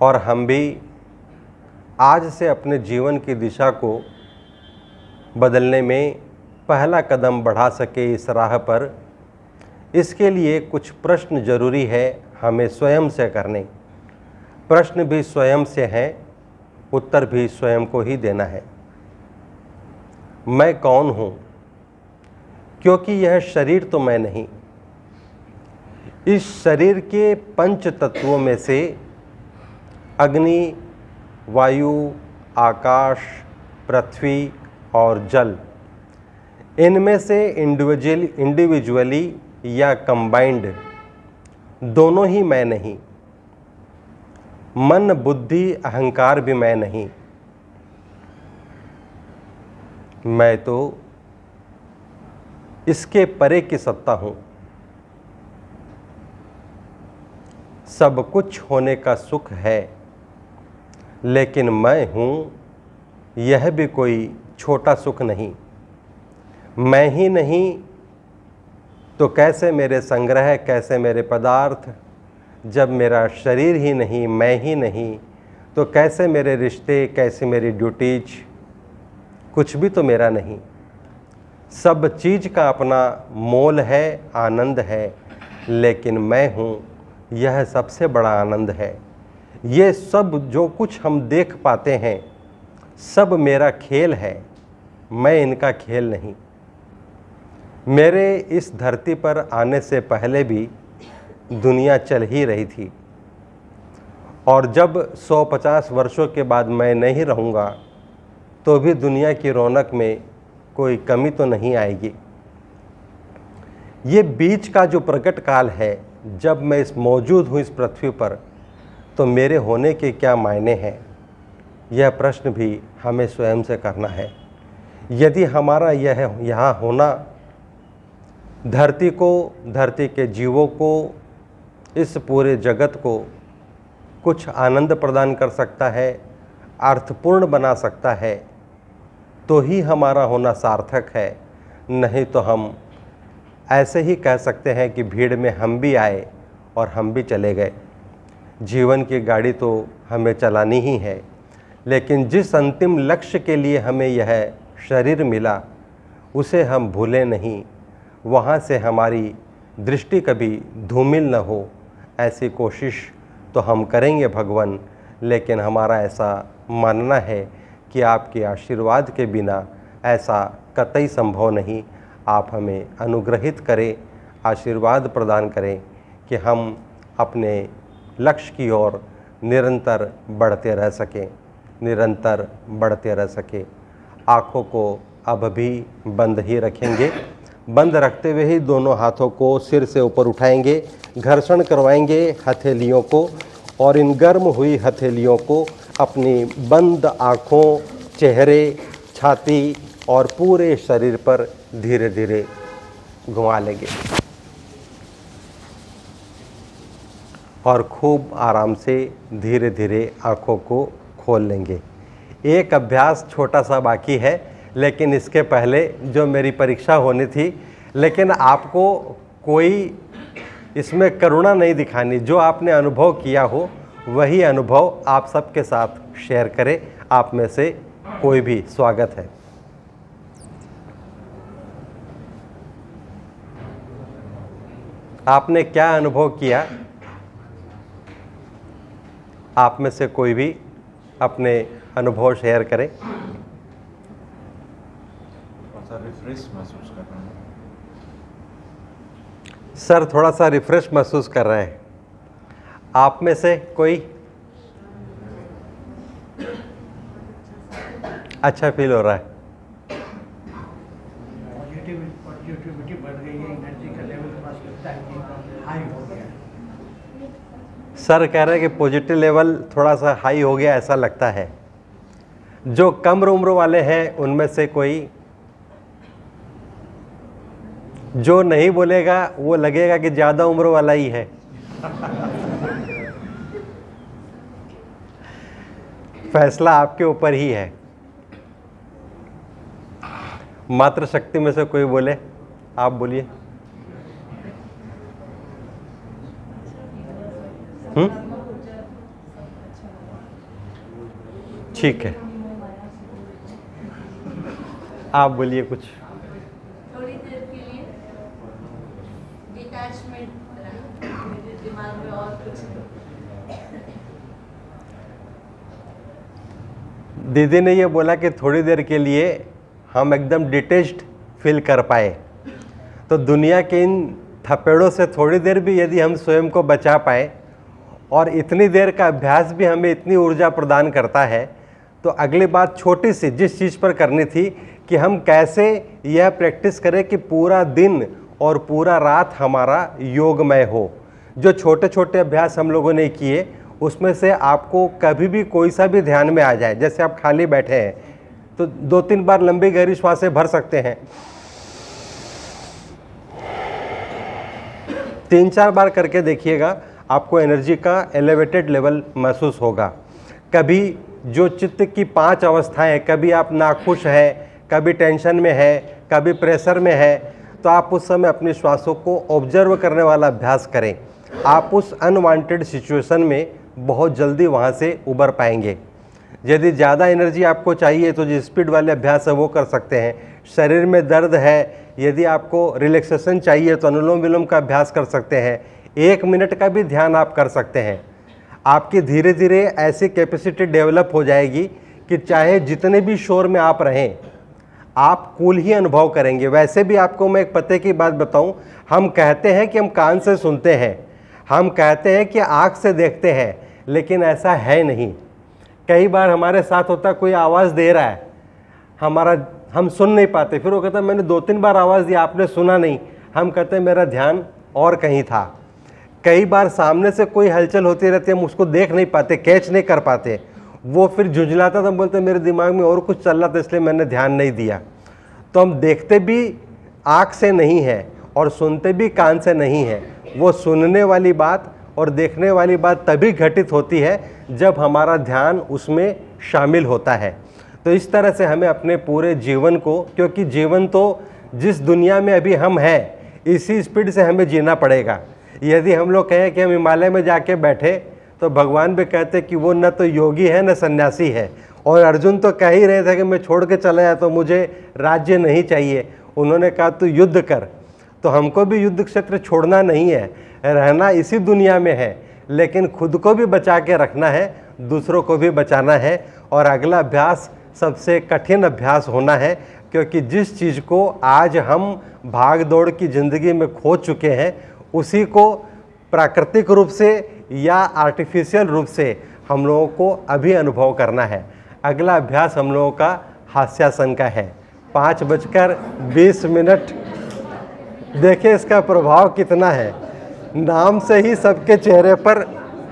Speaker 1: और हम भी आज से अपने जीवन की दिशा को बदलने में पहला कदम बढ़ा सके इस राह पर। इसके लिए कुछ प्रश्न जरूरी है हमें स्वयं से करने। प्रश्न भी स्वयं से हैं, उत्तर भी स्वयं को ही देना है। मैं कौन हूँ? क्योंकि यह शरीर तो मैं नहीं। इस शरीर के पंच तत्वों में से अग्नि, वायु, आकाश, पृथ्वी और जल, इनमें से इंडिविजुअली या कंबाइंड दोनों ही मैं नहीं। मन, बुद्धि, अहंकार भी मैं नहीं। मैं तो इसके परे की सत्ता हूँ। सब कुछ होने का सुख है, लेकिन मैं हूँ यह भी कोई छोटा सुख नहीं। मैं ही नहीं तो कैसे मेरे संग्रह, कैसे मेरे पदार्थ। जब मेरा शरीर ही नहीं, मैं ही नहीं, तो कैसे मेरे रिश्ते, कैसे मेरी ड्यूटीज। कुछ भी तो मेरा नहीं। सब चीज़ का अपना मोल है, आनंद है, लेकिन मैं हूँ यह सबसे बड़ा आनंद है। ये सब जो कुछ हम देख पाते हैं सब मेरा खेल है, मैं इनका खेल नहीं। मेरे इस धरती पर आने से पहले भी दुनिया चल ही रही थी, और जब 150 वर्षों के बाद मैं नहीं रहूँगा तो भी दुनिया की रौनक में कोई कमी तो नहीं आएगी। ये बीच का जो प्रकट काल है, जब मैं इस मौजूद हूँ इस पृथ्वी पर, तो मेरे होने के क्या मायने हैं, यह प्रश्न भी हमें स्वयं से करना है। यदि हमारा यह यहाँ होना धरती को, धरती के जीवों को, इस पूरे जगत को कुछ आनंद प्रदान कर सकता है, अर्थपूर्ण बना सकता है, तो ही हमारा होना सार्थक है। नहीं तो हम ऐसे ही कह सकते हैं कि भीड़ में हम भी आए और हम भी चले गए। जीवन की गाड़ी तो हमें चलानी ही है, लेकिन जिस अंतिम लक्ष्य के लिए हमें यह शरीर मिला उसे हम भूलें नहीं। वहाँ से हमारी दृष्टि कभी धूमिल न हो, ऐसी कोशिश तो हम करेंगे भगवान। लेकिन हमारा ऐसा मानना है कि आपके आशीर्वाद के बिना ऐसा कतई संभव नहीं। आप हमें अनुग्रहित करें, आशीर्वाद प्रदान करें कि हम अपने लक्ष्य की ओर निरंतर बढ़ते रह सकें, निरंतर बढ़ते रह सकें। आँखों को अब भी बंद ही रखेंगे। बंद रखते हुए ही दोनों हाथों को सिर से ऊपर उठाएंगे, घर्षण करवाएंगे हथेलियों को, और इन गर्म हुई हथेलियों को अपनी बंद आँखों, चेहरे, छाती और पूरे शरीर पर धीरे धीरे घुमा लेंगे और खूब आराम से धीरे धीरे आँखों को खोल लेंगे। एक अभ्यास छोटा सा बाकी है, लेकिन इसके पहले जो मेरी परीक्षा होनी थी, लेकिन आपको कोई इसमें करुणा नहीं दिखानी। जो आपने अनुभव किया हो वही अनुभव आप सबके साथ शेयर करें। आप में से कोई भी स्वागत है। आपने क्या अनुभव किया, आप में से कोई भी अपने अनुभव शेयर करें।
Speaker 2: रिफ्रेश महसूस कर रहा हूँ
Speaker 1: सर, थोड़ा सा रिफ्रेश महसूस कर रहे हैं। आप में से कोई अच्छा फील हो रहा है?
Speaker 5: पॉजिटिविटी बढ़ गई है, एनर्जी का लेवल बस लगता है कि हाई हो गया।
Speaker 1: सर कह रहे हैं कि पॉजिटिव लेवल थोड़ा सा हाई हो गया, ऐसा लगता है। जो कम उम्र वाले हैं उनमें से कोई, जो नहीं बोलेगा वो लगेगा कि ज़्यादा उम्र वाला ही है। फैसला आपके ऊपर ही है। मातृशक्ति में से कोई बोले, आप बोलिए। ठीक है, आप बोलिए कुछ।
Speaker 3: थोड़ी देर के लिए डिटैचमेंट मेरे दिमाग में, और कुछ
Speaker 1: दीदी ने ये बोला कि थोड़ी देर के लिए हम एकदम डिटेच्ड फील कर पाए। तो दुनिया के इन थपेड़ों से थोड़ी देर भी यदि हम स्वयं को बचा पाए और इतनी देर का अभ्यास भी हमें इतनी ऊर्जा प्रदान करता है, तो अगली बात छोटी सी जिस चीज़ पर करनी थी कि हम कैसे यह प्रैक्टिस करें कि पूरा दिन और पूरा रात हमारा योगमय हो। जो छोटे छोटे अभ्यास हम लोगों ने किए उसमें से आपको कभी भी कोई सा भी ध्यान में आ जाए, जैसे आप खाली बैठे हैं तो 2-3 बार लंबी गहरी श्वासें भर सकते हैं, 3-4 बार करके देखिएगा, आपको एनर्जी का एलिवेटेड लेवल महसूस होगा। कभी जो चित्त की 5 अवस्थाएं हैं, कभी आप नाखुश हैं, कभी टेंशन में है, कभी प्रेशर में है, तो आप उस समय अपने श्वासों को ऑब्जर्व करने वाला अभ्यास करें। आप उस अनवांटेड सिचुएशन में बहुत जल्दी वहाँ से उबर पाएंगे। यदि ज़्यादा एनर्जी आपको चाहिए तो जो स्पीड वाले अभ्यास है वो कर सकते हैं। शरीर में दर्द है, यदि आपको रिलैक्सेशन चाहिए तो अनुलोम विलोम का अभ्यास कर सकते हैं। 1 मिनट का भी ध्यान आप कर सकते हैं। आपकी धीरे धीरे ऐसी कैपेसिटी डेवलप हो जाएगी कि चाहे जितने भी शोर में आप रहें, आप कूल ही अनुभव करेंगे। वैसे भी आपको मैं एक पते की बात बताऊं, हम कहते हैं कि हम कान से सुनते हैं, हम कहते हैं कि आँख से देखते हैं, लेकिन ऐसा है नहीं। कई बार हमारे साथ होता है, कोई आवाज़ दे रहा है, हम सुन नहीं पाते, फिर वो कहता है मैंने 2-3 बार आवाज़ दी, आपने सुना नहीं। हम कहते हैं मेरा ध्यान और कहीं था। कई बार सामने से कोई हलचल होती रहती है, हम उसको देख नहीं पाते, कैच नहीं कर पाते, वो फिर झुंझलाता तो बोलते मेरे दिमाग में और कुछ चल रहा था इसलिए मैंने ध्यान नहीं दिया। तो हम देखते भी आँख से नहीं है और सुनते भी कान से नहीं है। वो सुनने वाली बात और देखने वाली बात तभी घटित होती है जब हमारा ध्यान उसमें शामिल होता है। तो इस तरह से हमें अपने पूरे जीवन को, क्योंकि जीवन तो जिस दुनिया में अभी हम हैं इसी स्पीड से हमें जीना पड़ेगा। यदि हम लोग कहें कि हम हिमालय में जाके बैठे तो भगवान भी कहते कि वो न तो योगी है न सन्यासी है। और अर्जुन तो कह ही रहे थे कि मैं छोड़ के चला जाता तो मुझे राज्य नहीं चाहिए। उन्होंने कहा तू युद्ध कर। तो हमको भी युद्ध क्षेत्र छोड़ना नहीं है, रहना इसी दुनिया में है, लेकिन खुद को भी बचा के रखना है, दूसरों को भी बचाना है। और अगला अभ्यास सबसे कठिन अभ्यास होना है, क्योंकि जिस चीज़ को आज हम भाग दौड़ की ज़िंदगी में खो चुके हैं उसी को प्राकृतिक रूप से या आर्टिफिशियल रूप से हम लोगों को अभी अनुभव करना है। अगला अभ्यास हम लोगों का हास्यासन का है। 5:20। देखिए इसका प्रभाव कितना है, नाम से ही सबके चेहरे पर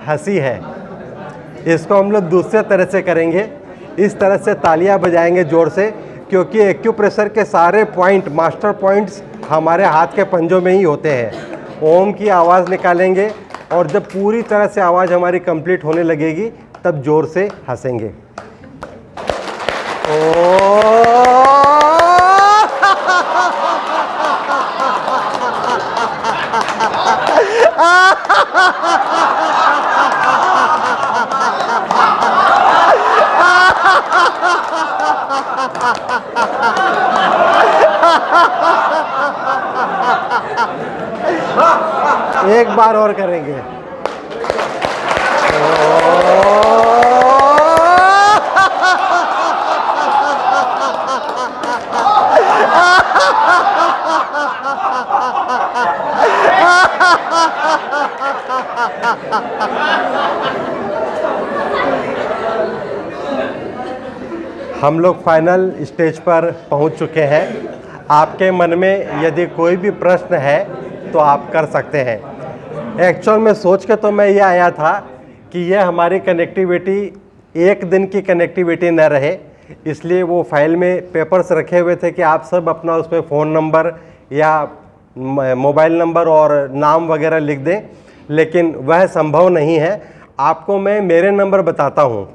Speaker 1: हंसी है। इसको हम लोग दूसरे तरह से करेंगे, इस तरह से तालियां बजाएंगे ज़ोर से, क्योंकि एक्यूप्रेशर के सारे पॉइंट, मास्टर पॉइंट्स हमारे हाथ के पंजों में ही होते हैं। ओम की आवाज़ निकालेंगे और जब पूरी तरह से आवाज़ हमारी कंप्लीट होने लगेगी तब ज़ोर से हंसेंगे। एक बार और करेंगे। हम लोग फाइनल स्टेज पर पहुंच चुके हैं। आपके मन में यदि कोई भी प्रश्न है तो आप कर सकते हैं। एक्चुअल में सोच के तो मैं ये आया था कि यह हमारी कनेक्टिविटी एक दिन की कनेक्टिविटी न रहे, इसलिए वो फाइल में पेपर्स रखे हुए थे कि आप सब अपना उसमें फ़ोन नंबर या मोबाइल नंबर और नाम वगैरह लिख दें, लेकिन वह संभव नहीं है। आपको मैं मेरे नंबर बताता हूँ।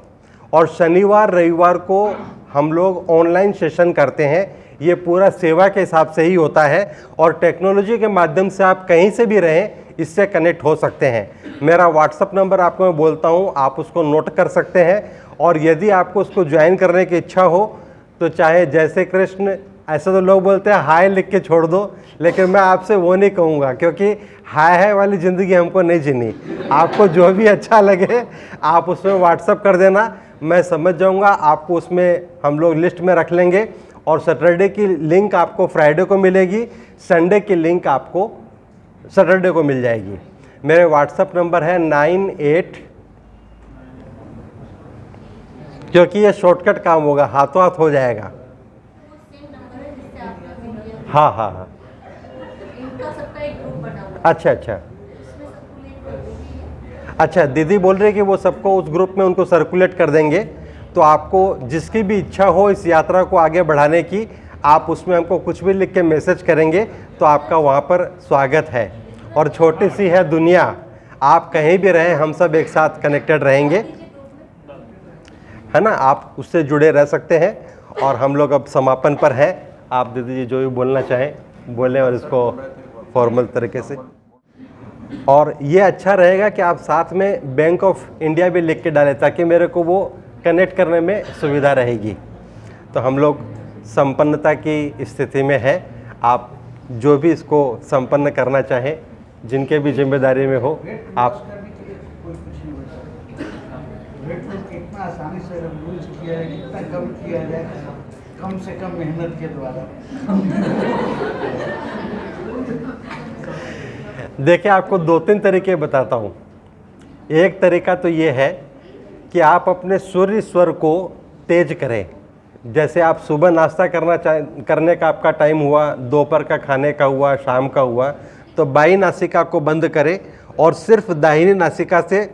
Speaker 1: और शनिवार रविवार को हम लोग ऑनलाइन सेशन करते हैं। ये पूरा सेवा के हिसाब से ही होता है और टेक्नोलॉजी के माध्यम से आप कहीं से भी रहें इससे कनेक्ट हो सकते हैं। मेरा व्हाट्सअप नंबर आपको मैं बोलता हूँ, आप उसको नोट कर सकते हैं। और यदि आपको उसको ज्वाइन करने की इच्छा हो तो चाहे जय श्री कृष्ण, ऐसे तो लोग बोलते हैं हाय लिख के छोड़ दो, लेकिन मैं आपसे वो नहीं कहूँगा, क्योंकि हाय हाय वाली ज़िंदगी हमको नहीं जीनी। आपको जो भी अच्छा लगे आप उसमें व्हाट्सअप कर देना, मैं समझ जाऊँगा। आपको उसमें हम लोग लिस्ट में रख लेंगे और सैटरडे की लिंक आपको फ्राइडे को मिलेगी, संडे की लिंक आपको सैटरडे को मिल जाएगी। मेरे व्हाट्सएप नंबर है 98, क्योंकि ये शॉर्टकट काम होगा, हाथों हाथ हो जाएगा।
Speaker 3: वो सेम नंबर है जिससे आपने अभी लिया।
Speaker 1: हाँ हाँ हाँ,
Speaker 3: इनका सबका एक ग्रुप बना हुआ है,
Speaker 1: अच्छा अच्छा
Speaker 3: उसमें सबको लिंक कर दीजिए।
Speaker 1: अच्छा। दीदी बोल रही है कि वो सबको उस ग्रुप में उनको सर्कुलेट कर देंगे, तो आपको जिसकी भी इच्छा हो इस यात्रा को आगे बढ़ाने की, आप उसमें हमको कुछ भी लिख के मैसेज करेंगे तो आपका वहाँ पर स्वागत है। और छोटी सी है दुनिया, आप कहीं भी रहें हम सब एक साथ कनेक्टेड रहेंगे, है ना, आप उससे जुड़े रह सकते हैं। और हम लोग अब समापन पर हैं, आप दीदी जी जो भी बोलना चाहें बोलें और इसको फॉर्मल तरीके से। और ये अच्छा रहेगा कि आप साथ में बैंक ऑफ इंडिया भी लिख के डालें ताकि मेरे को वो कनेक्ट करने में सुविधा रहेगी। तो हम लोग संपन्नता की स्थिति में है, आप जो भी इसको संपन्न करना चाहें, जिनके भी जिम्मेदारी में हो आप।
Speaker 5: करने के लिए कोई कुछ नहीं होता। वेट लॉस कितना आसानी से लूज किया जाए, कितना कम किया जाए, कम से कम मेहनत के द्वारा।
Speaker 1: देखिए, आपको 2-3 तरीके बताता हूँ। एक तरीका तो ये है कि आप अपने सूर्य स्वर को तेज करें। जैसे आप सुबह नाश्ता करने का आपका टाइम हुआ, दोपहर का खाने का हुआ, शाम का हुआ, तो बाई नासिका को बंद करें और सिर्फ दाहिनी नासिका से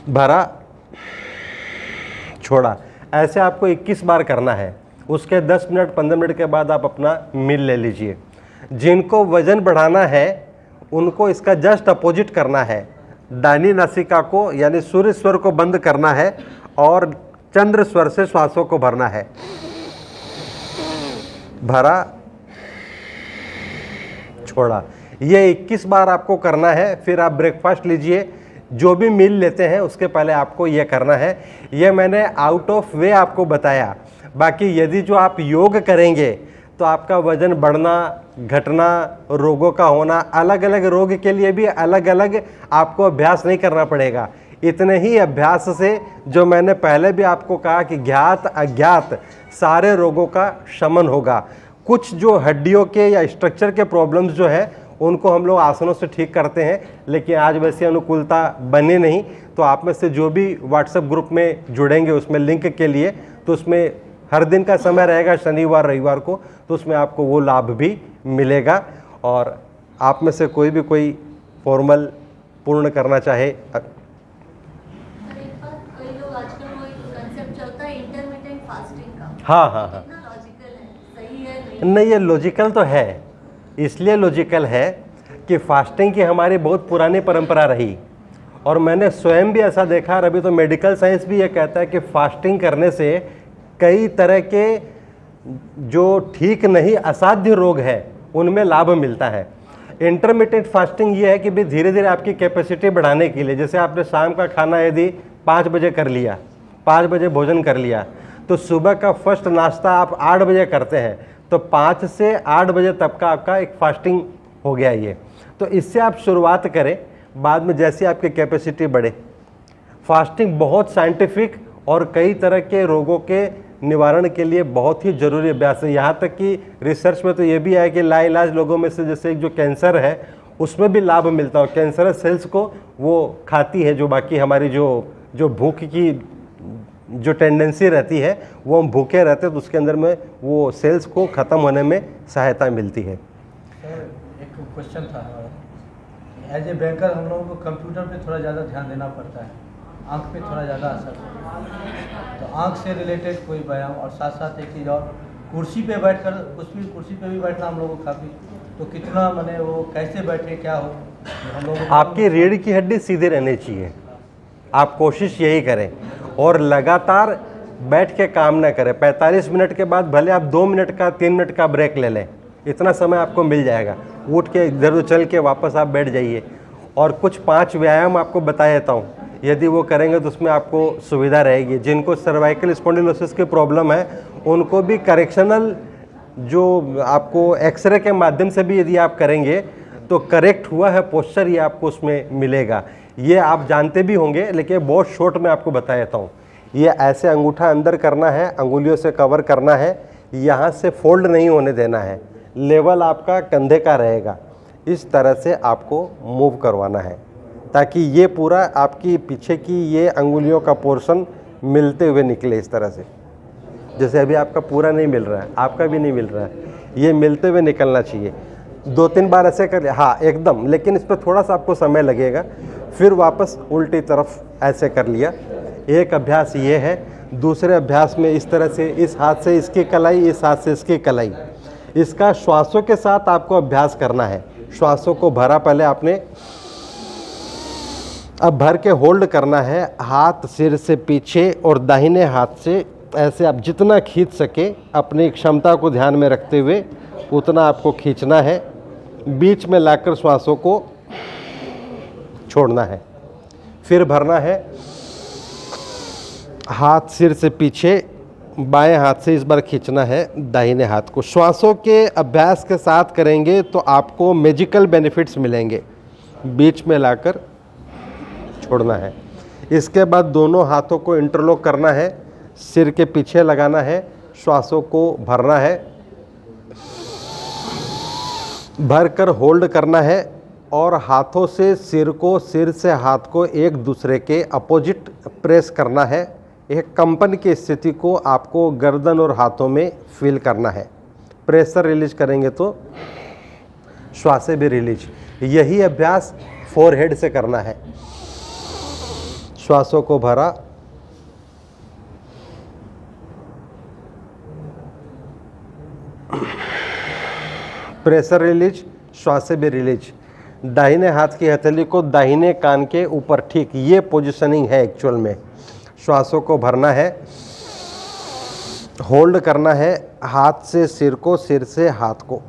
Speaker 1: भरा छोड़ा। ऐसे आपको 21 बार करना है। उसके 10 मिनट 15 मिनट के बाद आप अपना मील ले लीजिए। जिनको वजन बढ़ाना है उनको इसका जस्ट अपोजिट करना है। दाहिनी नासिका को यानी सूर्य स्वर को बंद करना है और चंद्र स्वर से श्वासों को भरना है। भरा, छोड़ा। ये 21 बार आपको करना है। फिर आप ब्रेकफास्ट लीजिए। जो भी मील लेते हैं उसके पहले आपको ये करना है। ये मैंने आउट ऑफ वे आपको बताया। बाकी यदि जो आप योग करेंगे तो आपका वजन बढ़ना, घटना, रोगों का होना, अलग अलग रोग के लिए भी अलग अलग आपको अभ्यास नहीं करना पड़ेगा। इतने ही अभ्यास से, जो मैंने पहले भी आपको कहा कि ज्ञात अज्ञात सारे रोगों का शमन होगा। कुछ जो हड्डियों के या स्ट्रक्चर के प्रॉब्लम्स जो है उनको हम लोग आसनों से ठीक करते हैं, लेकिन आज वैसी अनुकूलता बने नहीं। तो आप में से जो भी व्हाट्सएप ग्रुप में जुड़ेंगे उसमें लिंक के लिए, तो उसमें हर दिन का समय रहेगा शनिवार रविवार को, तो उसमें आपको वो लाभ भी मिलेगा। और आप में से कोई भी कोई फॉर्मल पूर्ण करना चाहे।
Speaker 3: सर एक बात, कई लोग आजकल वो एक कंसेप्ट चलता है इंटरमिटेंट फास्टिंग का,
Speaker 1: हाँ हाँ हाँ,
Speaker 3: कितना लॉजिकल है, सही है?
Speaker 1: नहीं, ये लॉजिकल तो है। इसलिए लॉजिकल है कि फास्टिंग की हमारी बहुत पुरानी परंपरा रही, और मैंने स्वयं भी ऐसा देखा। और अभी तो मेडिकल साइंस भी ये कहता है कि फास्टिंग करने से कई तरह के जो ठीक नहीं असाध्य रोग हैं उनमें लाभ मिलता है। इंटरमिटेंट फास्टिंग ये है कि भी धीरे धीरे आपकी कैपेसिटी बढ़ाने के लिए, जैसे आपने शाम का खाना यदि 5 बजे कर लिया, 5 बजे भोजन कर लिया, तो सुबह का फर्स्ट नाश्ता आप 8 बजे करते हैं, तो 5 से 8 बजे तक का आपका एक फास्टिंग हो गया ये। तो इससे आप शुरुआत करें, बाद में जैसे आपकी कैपेसिटी बढ़े। फास्टिंग बहुत साइंटिफिक और कई तरह के रोगों के निवारण के लिए बहुत ही ज़रूरी अभ्यास है। यहाँ तक कि रिसर्च में तो ये भी है कि लाइलाज लोगों में से जैसे जो कैंसर है उसमें भी लाभ मिलता है। कैंसरस सेल्स को वो खाती है, जो बाकी हमारी जो भूख की जो टेंडेंसी रहती है, वो हम भूखे रहते हैं तो उसके अंदर में वो सेल्स को ख़त्म होने में सहायता मिलती है।
Speaker 5: सर एक क्वेश्चन था हमारा, एज ए बैंकर हम लोगों को कंप्यूटर पे थोड़ा ज़्यादा ध्यान देना पड़ता है, आँख पे थोड़ा ज़्यादा असर होता है, तो आँख से रिलेटेड कोई व्यायाम, और साथ साथ एक चीज़ और, कुर्सी पे बैठकर, कुर्सी पे भी बैठना हम लोगों को काफ़ी, तो कितना मैंने वो कैसे बैठे क्या हो हम लोग।
Speaker 1: आपकी रीढ़ की हड्डी सीधी रहनी चाहिए, आप कोशिश यही करें, और लगातार बैठ के काम ना करें। 45 मिनट के बाद भले आप 2 मिनट का 3 मिनट का ब्रेक ले लें, इतना समय आपको मिल जाएगा। उठ के इधर उधर चल के वापस आप बैठ जाइए। और कुछ 5 व्यायाम आपको बता देता हूँ, यदि वो करेंगे तो उसमें आपको सुविधा रहेगी। जिनको सर्वाइकल स्पॉन्डिलोसिस की प्रॉब्लम है उनको भी करेक्शनल, जो आपको एक्सरे के माध्यम से भी यदि आप करेंगे तो करेक्ट हुआ है पोस्चर, ये आपको उसमें मिलेगा। ये आप जानते भी होंगे, लेकिन बहुत शॉर्ट में आपको बता देता हूँ। ये ऐसे अंगूठा अंदर करना है, अंगुलियों से कवर करना है, यहाँ से फोल्ड नहीं होने देना है, लेवल आपका कंधे का रहेगा। इस तरह से आपको मूव करवाना है ताकि ये पूरा आपकी पीछे की ये अंगुलियों का पोर्शन मिलते हुए निकले इस तरह से। जैसे अभी आपका पूरा नहीं मिल रहा है, आपका भी नहीं मिल रहा है, ये मिलते हुए निकलना चाहिए। 2-3 बार ऐसे कर लिया, हाँ एकदम, लेकिन इस पर थोड़ा सा आपको समय लगेगा। फिर वापस उल्टी तरफ ऐसे कर लिया। एक अभ्यास ये है। दूसरे अभ्यास में इस तरह से, इस हाथ से इसकी कलाई, इस हाथ से इसकी कलाई। इसका श्वासों के साथ आपको अभ्यास करना है। श्वासों को भरा पहले आपने, अब भर के होल्ड करना है, हाथ सिर से पीछे और दाहिने हाथ से ऐसे आप जितना खींच सके अपनी क्षमता को ध्यान में रखते हुए उतना आपको खींचना है। बीच में लाकर श्वासों को छोड़ना है। फिर भरना है, हाथ सिर से पीछे, बाएं हाथ से इस बार खींचना है दाहिने हाथ को। श्वासों के अभ्यास के साथ करेंगे तो आपको मैजिकल बेनिफिट्स मिलेंगे। बीच में लाकर छोड़ना है। इसके बाद दोनों हाथों को इंटरलॉक करना है, सिर के पीछे लगाना है, श्वासों को भरना है, भरकर होल्ड करना है और हाथों से सिर को, सिर से हाथ को एक दूसरे के अपोजिट प्रेस करना है। एक कंपन की स्थिति को आपको गर्दन और हाथों में फील करना है। प्रेशर रिलीज करेंगे तो श्वासें भी रिलीज। यही अभ्यास फोरहेड से करना है। श्वासों को भरा, प्रेशर रिलीज, श्वासें भी रिलीज। दाहिने हाथ की हथेली को दाहिने कान के ऊपर, ठीक ये पोजीशनिंग है एक्चुअल में। श्वासों को भरना है, होल्ड करना है, हाथ से सिर को, सिर से हाथ को।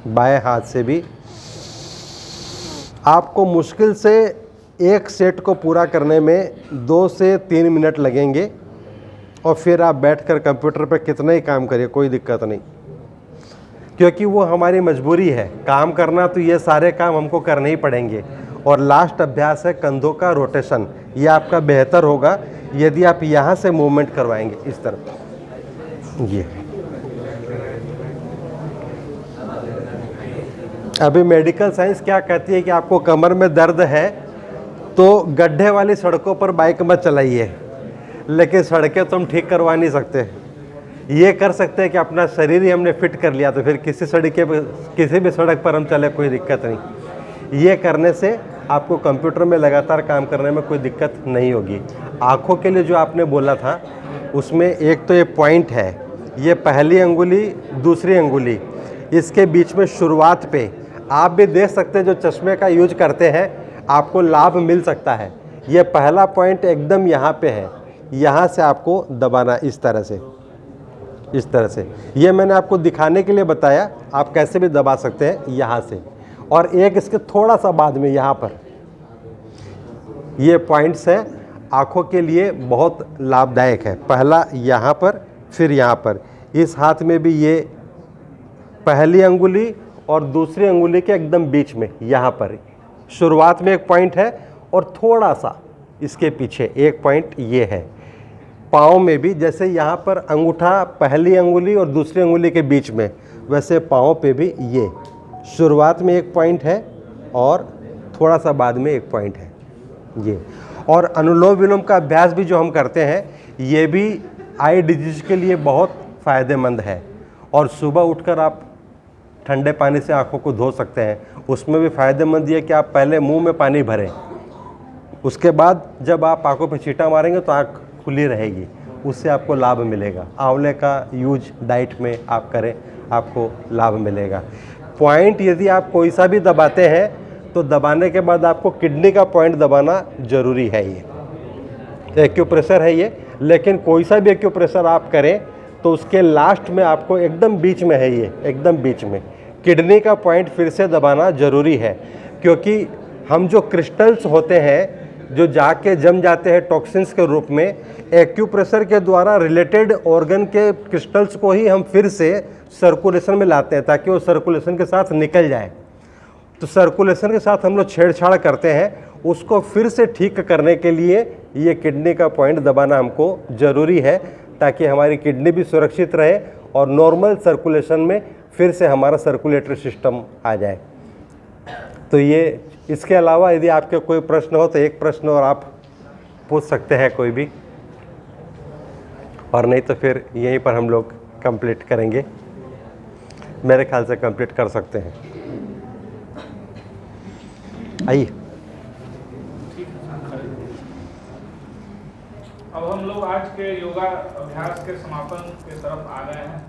Speaker 1: बाएं हाथ से भी। आपको मुश्किल से एक सेट को पूरा करने में 2 से 3 मिनट लगेंगे और फिर आप बैठकर कंप्यूटर पर कितना ही काम करिए, कोई दिक्कत नहीं, क्योंकि वो हमारी मजबूरी है। काम करना तो ये सारे काम हमको करने ही पड़ेंगे। और लास्ट अभ्यास है कंधों का रोटेशन। ये आपका बेहतर होगा यदि आप यहाँ से मूवमेंट करवाएंगे इस तरफ। ये अभी मेडिकल साइंस क्या कहती है कि आपको कमर में दर्द है तो गड्ढे वाली सड़कों पर बाइक मत चलाइए, लेकिन सड़कें तो हम ठीक करवा नहीं सकते। ये कर सकते हैं कि अपना शरीर ही हमने फिट कर लिया तो फिर किसी भी सड़क पर हम चले, कोई दिक्कत नहीं। ये करने से आपको कंप्यूटर में लगातार काम करने में कोई दिक्कत नहीं होगी। आँखों के लिए जो आपने बोला था उसमें एक तो ये पॉइंट है, ये पहली अंगुली दूसरी अंगुली, इसके बीच में शुरुआत पे आप भी देख सकते हैं, जो चश्मे का यूज करते हैं आपको लाभ मिल सकता है। ये पहला पॉइंट एकदम यहाँ पे है, यहाँ से आपको दबाना इस तरह से, इस तरह से। ये मैंने आपको दिखाने के लिए बताया, आप कैसे भी दबा सकते हैं यहाँ से। और एक इसके थोड़ा सा बाद में यहाँ पर ये पॉइंट्स हैं, आँखों के लिए बहुत लाभदायक है। पहला यहाँ पर, फिर यहाँ पर। इस हाथ में भी ये पहली अंगुली और दूसरी अंगुली के एकदम बीच में यहाँ पर शुरुआत में एक पॉइंट है और थोड़ा सा इसके पीछे एक पॉइंट ये है। पाँव में भी जैसे यहाँ पर अंगूठा पहली अंगुली और दूसरी अंगुली के बीच में, वैसे पाँव पे भी ये शुरुआत में एक पॉइंट है और थोड़ा सा बाद में एक पॉइंट है ये। और अनुलोम विलोम का अभ्यास भी जो हम करते हैं ये भी आई डिजीज के लिए बहुत फ़ायदेमंद है। और सुबह उठकर आप ठंडे पानी से आँखों को धो सकते हैं। उसमें भी फ़ायदेमंद ये कि आप पहले मुंह में पानी भरें, उसके बाद जब आप आँखों पर छींटा मारेंगे तो आँख खुली रहेगी, उससे आपको लाभ मिलेगा। आंवले का यूज डाइट में आप करें, आपको लाभ मिलेगा। पॉइंट यदि आप कोई सा भी दबाते हैं तो दबाने के बाद आपको किडनी का पॉइंट दबाना ज़रूरी है। ये एक्यूप्रेशर है ये, लेकिन कोई सा भी एक्यूप्रेशर आप करें तो उसके लास्ट में आपको एकदम बीच में है, ये एकदम बीच में किडनी का पॉइंट फिर से दबाना ज़रूरी है। क्योंकि हम जो क्रिस्टल्स होते हैं जो जाके जम जाते हैं टॉक्सिन्स के रूप में, एक्यूप्रेशर के द्वारा रिलेटेड ऑर्गन के क्रिस्टल्स को ही हम फिर से सर्कुलेशन में लाते हैं ताकि वो सर्कुलेशन के साथ निकल जाए। तो सर्कुलेशन के साथ हम लोग छेड़छाड़ करते हैं, उसको फिर से ठीक करने के लिए ये किडनी का पॉइंट दबाना हमको ज़रूरी है, ताकि हमारी किडनी भी सुरक्षित रहे और नॉर्मल सर्कुलेशन में फिर से हमारा सर्कुलेटरी सिस्टम आ जाए। तो ये, इसके अलावा यदि आपके कोई प्रश्न हो तो एक प्रश्न और आप पूछ सकते हैं कोई भी, और नहीं तो फिर यहीं पर हम लोग कंप्लीट करेंगे। मेरे ख्याल से कंप्लीट कर सकते हैं। आइए।
Speaker 6: अब हम लोग आज के योगा अभ्यास के समापन के तरफ आ गए हैं,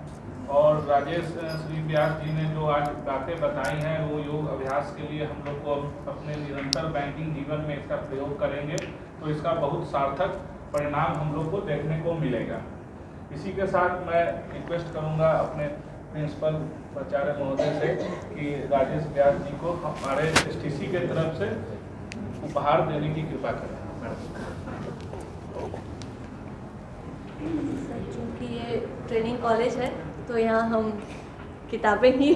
Speaker 6: और राजेश श्री व्यास जी ने जो आज बातें बताई हैं वो योग अभ्यास के लिए हम लोग को अपने निरंतर बैंकिंग जीवन में इसका प्रयोग करेंगे तो इसका बहुत सार्थक परिणाम हम लोग को देखने को मिलेगा। इसी के साथ मैं रिक्वेस्ट करूंगा अपने प्रिंसिपल प्राचार्य महोदय से कि राजेश व्यास जी को हमारे एसटीसी के तरफ से उपहार देने की कृपा करें।
Speaker 3: चूँकि ये ट्रेनिंग कॉलेज है तो यहाँ हम किताबें ही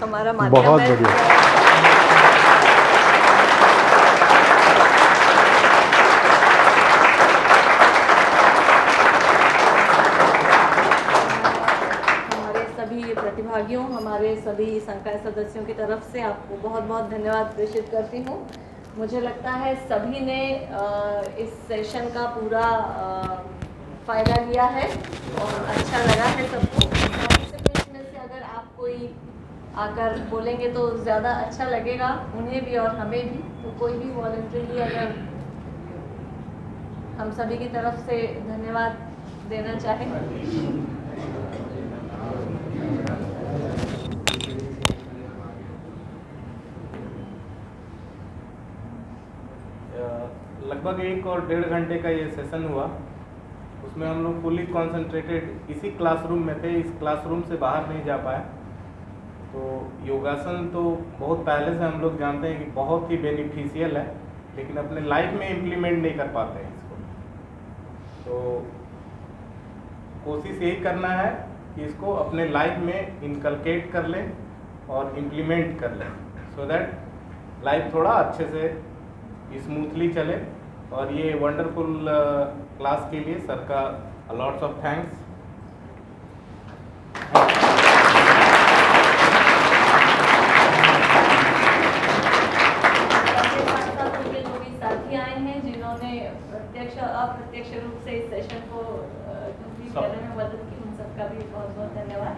Speaker 3: हमारा माध्यम
Speaker 1: बहुत
Speaker 3: है।
Speaker 1: बढ़िया।
Speaker 3: हमारे सभी प्रतिभागियों, हमारे सभी संकाय सदस्यों की तरफ से आपको बहुत बहुत धन्यवाद प्रेषित करती हूँ। मुझे लगता है सभी ने इस सेशन का पूरा फ़ायदा लिया है और अच्छा लगा है सबको। पार्टिसिपेंट्स में से अगर आप कोई आकर बोलेंगे तो ज़्यादा अच्छा लगेगा उन्हें भी और हमें भी। तो कोई भी वॉलंटरीली अगर हम सभी की तरफ से धन्यवाद देना चाहें।
Speaker 7: लगभग 1 और 1.5 घंटे का ये सेशन हुआ, उसमें हम लोग फुली कॉन्सेंट्रेटेड इसी क्लासरूम में थे, इस क्लासरूम से बाहर नहीं जा पाए। तो योगासन तो बहुत पहले से हम लोग जानते हैं कि बहुत ही बेनिफिशियल है, लेकिन अपने लाइफ में इम्प्लीमेंट नहीं कर पाते हैं इसको। तो कोशिश यही करना है कि इसको अपने लाइफ में इनकलकेट कर लें और इम्प्लीमेंट कर लें, सो दैट लाइफ थोड़ा अच्छे से स्मूथली चले। और ये वंडरफुल क्लास के लिए सर का लॉट्स ऑफ थैंक्स।
Speaker 3: जो भी साथी आए हैं जिन्होंने प्रत्यक्ष अप्रत्यक्ष रूप से इस सेशन को कंप्लीट करने में मदद की, उन सबका भी बहुत बहुत धन्यवाद।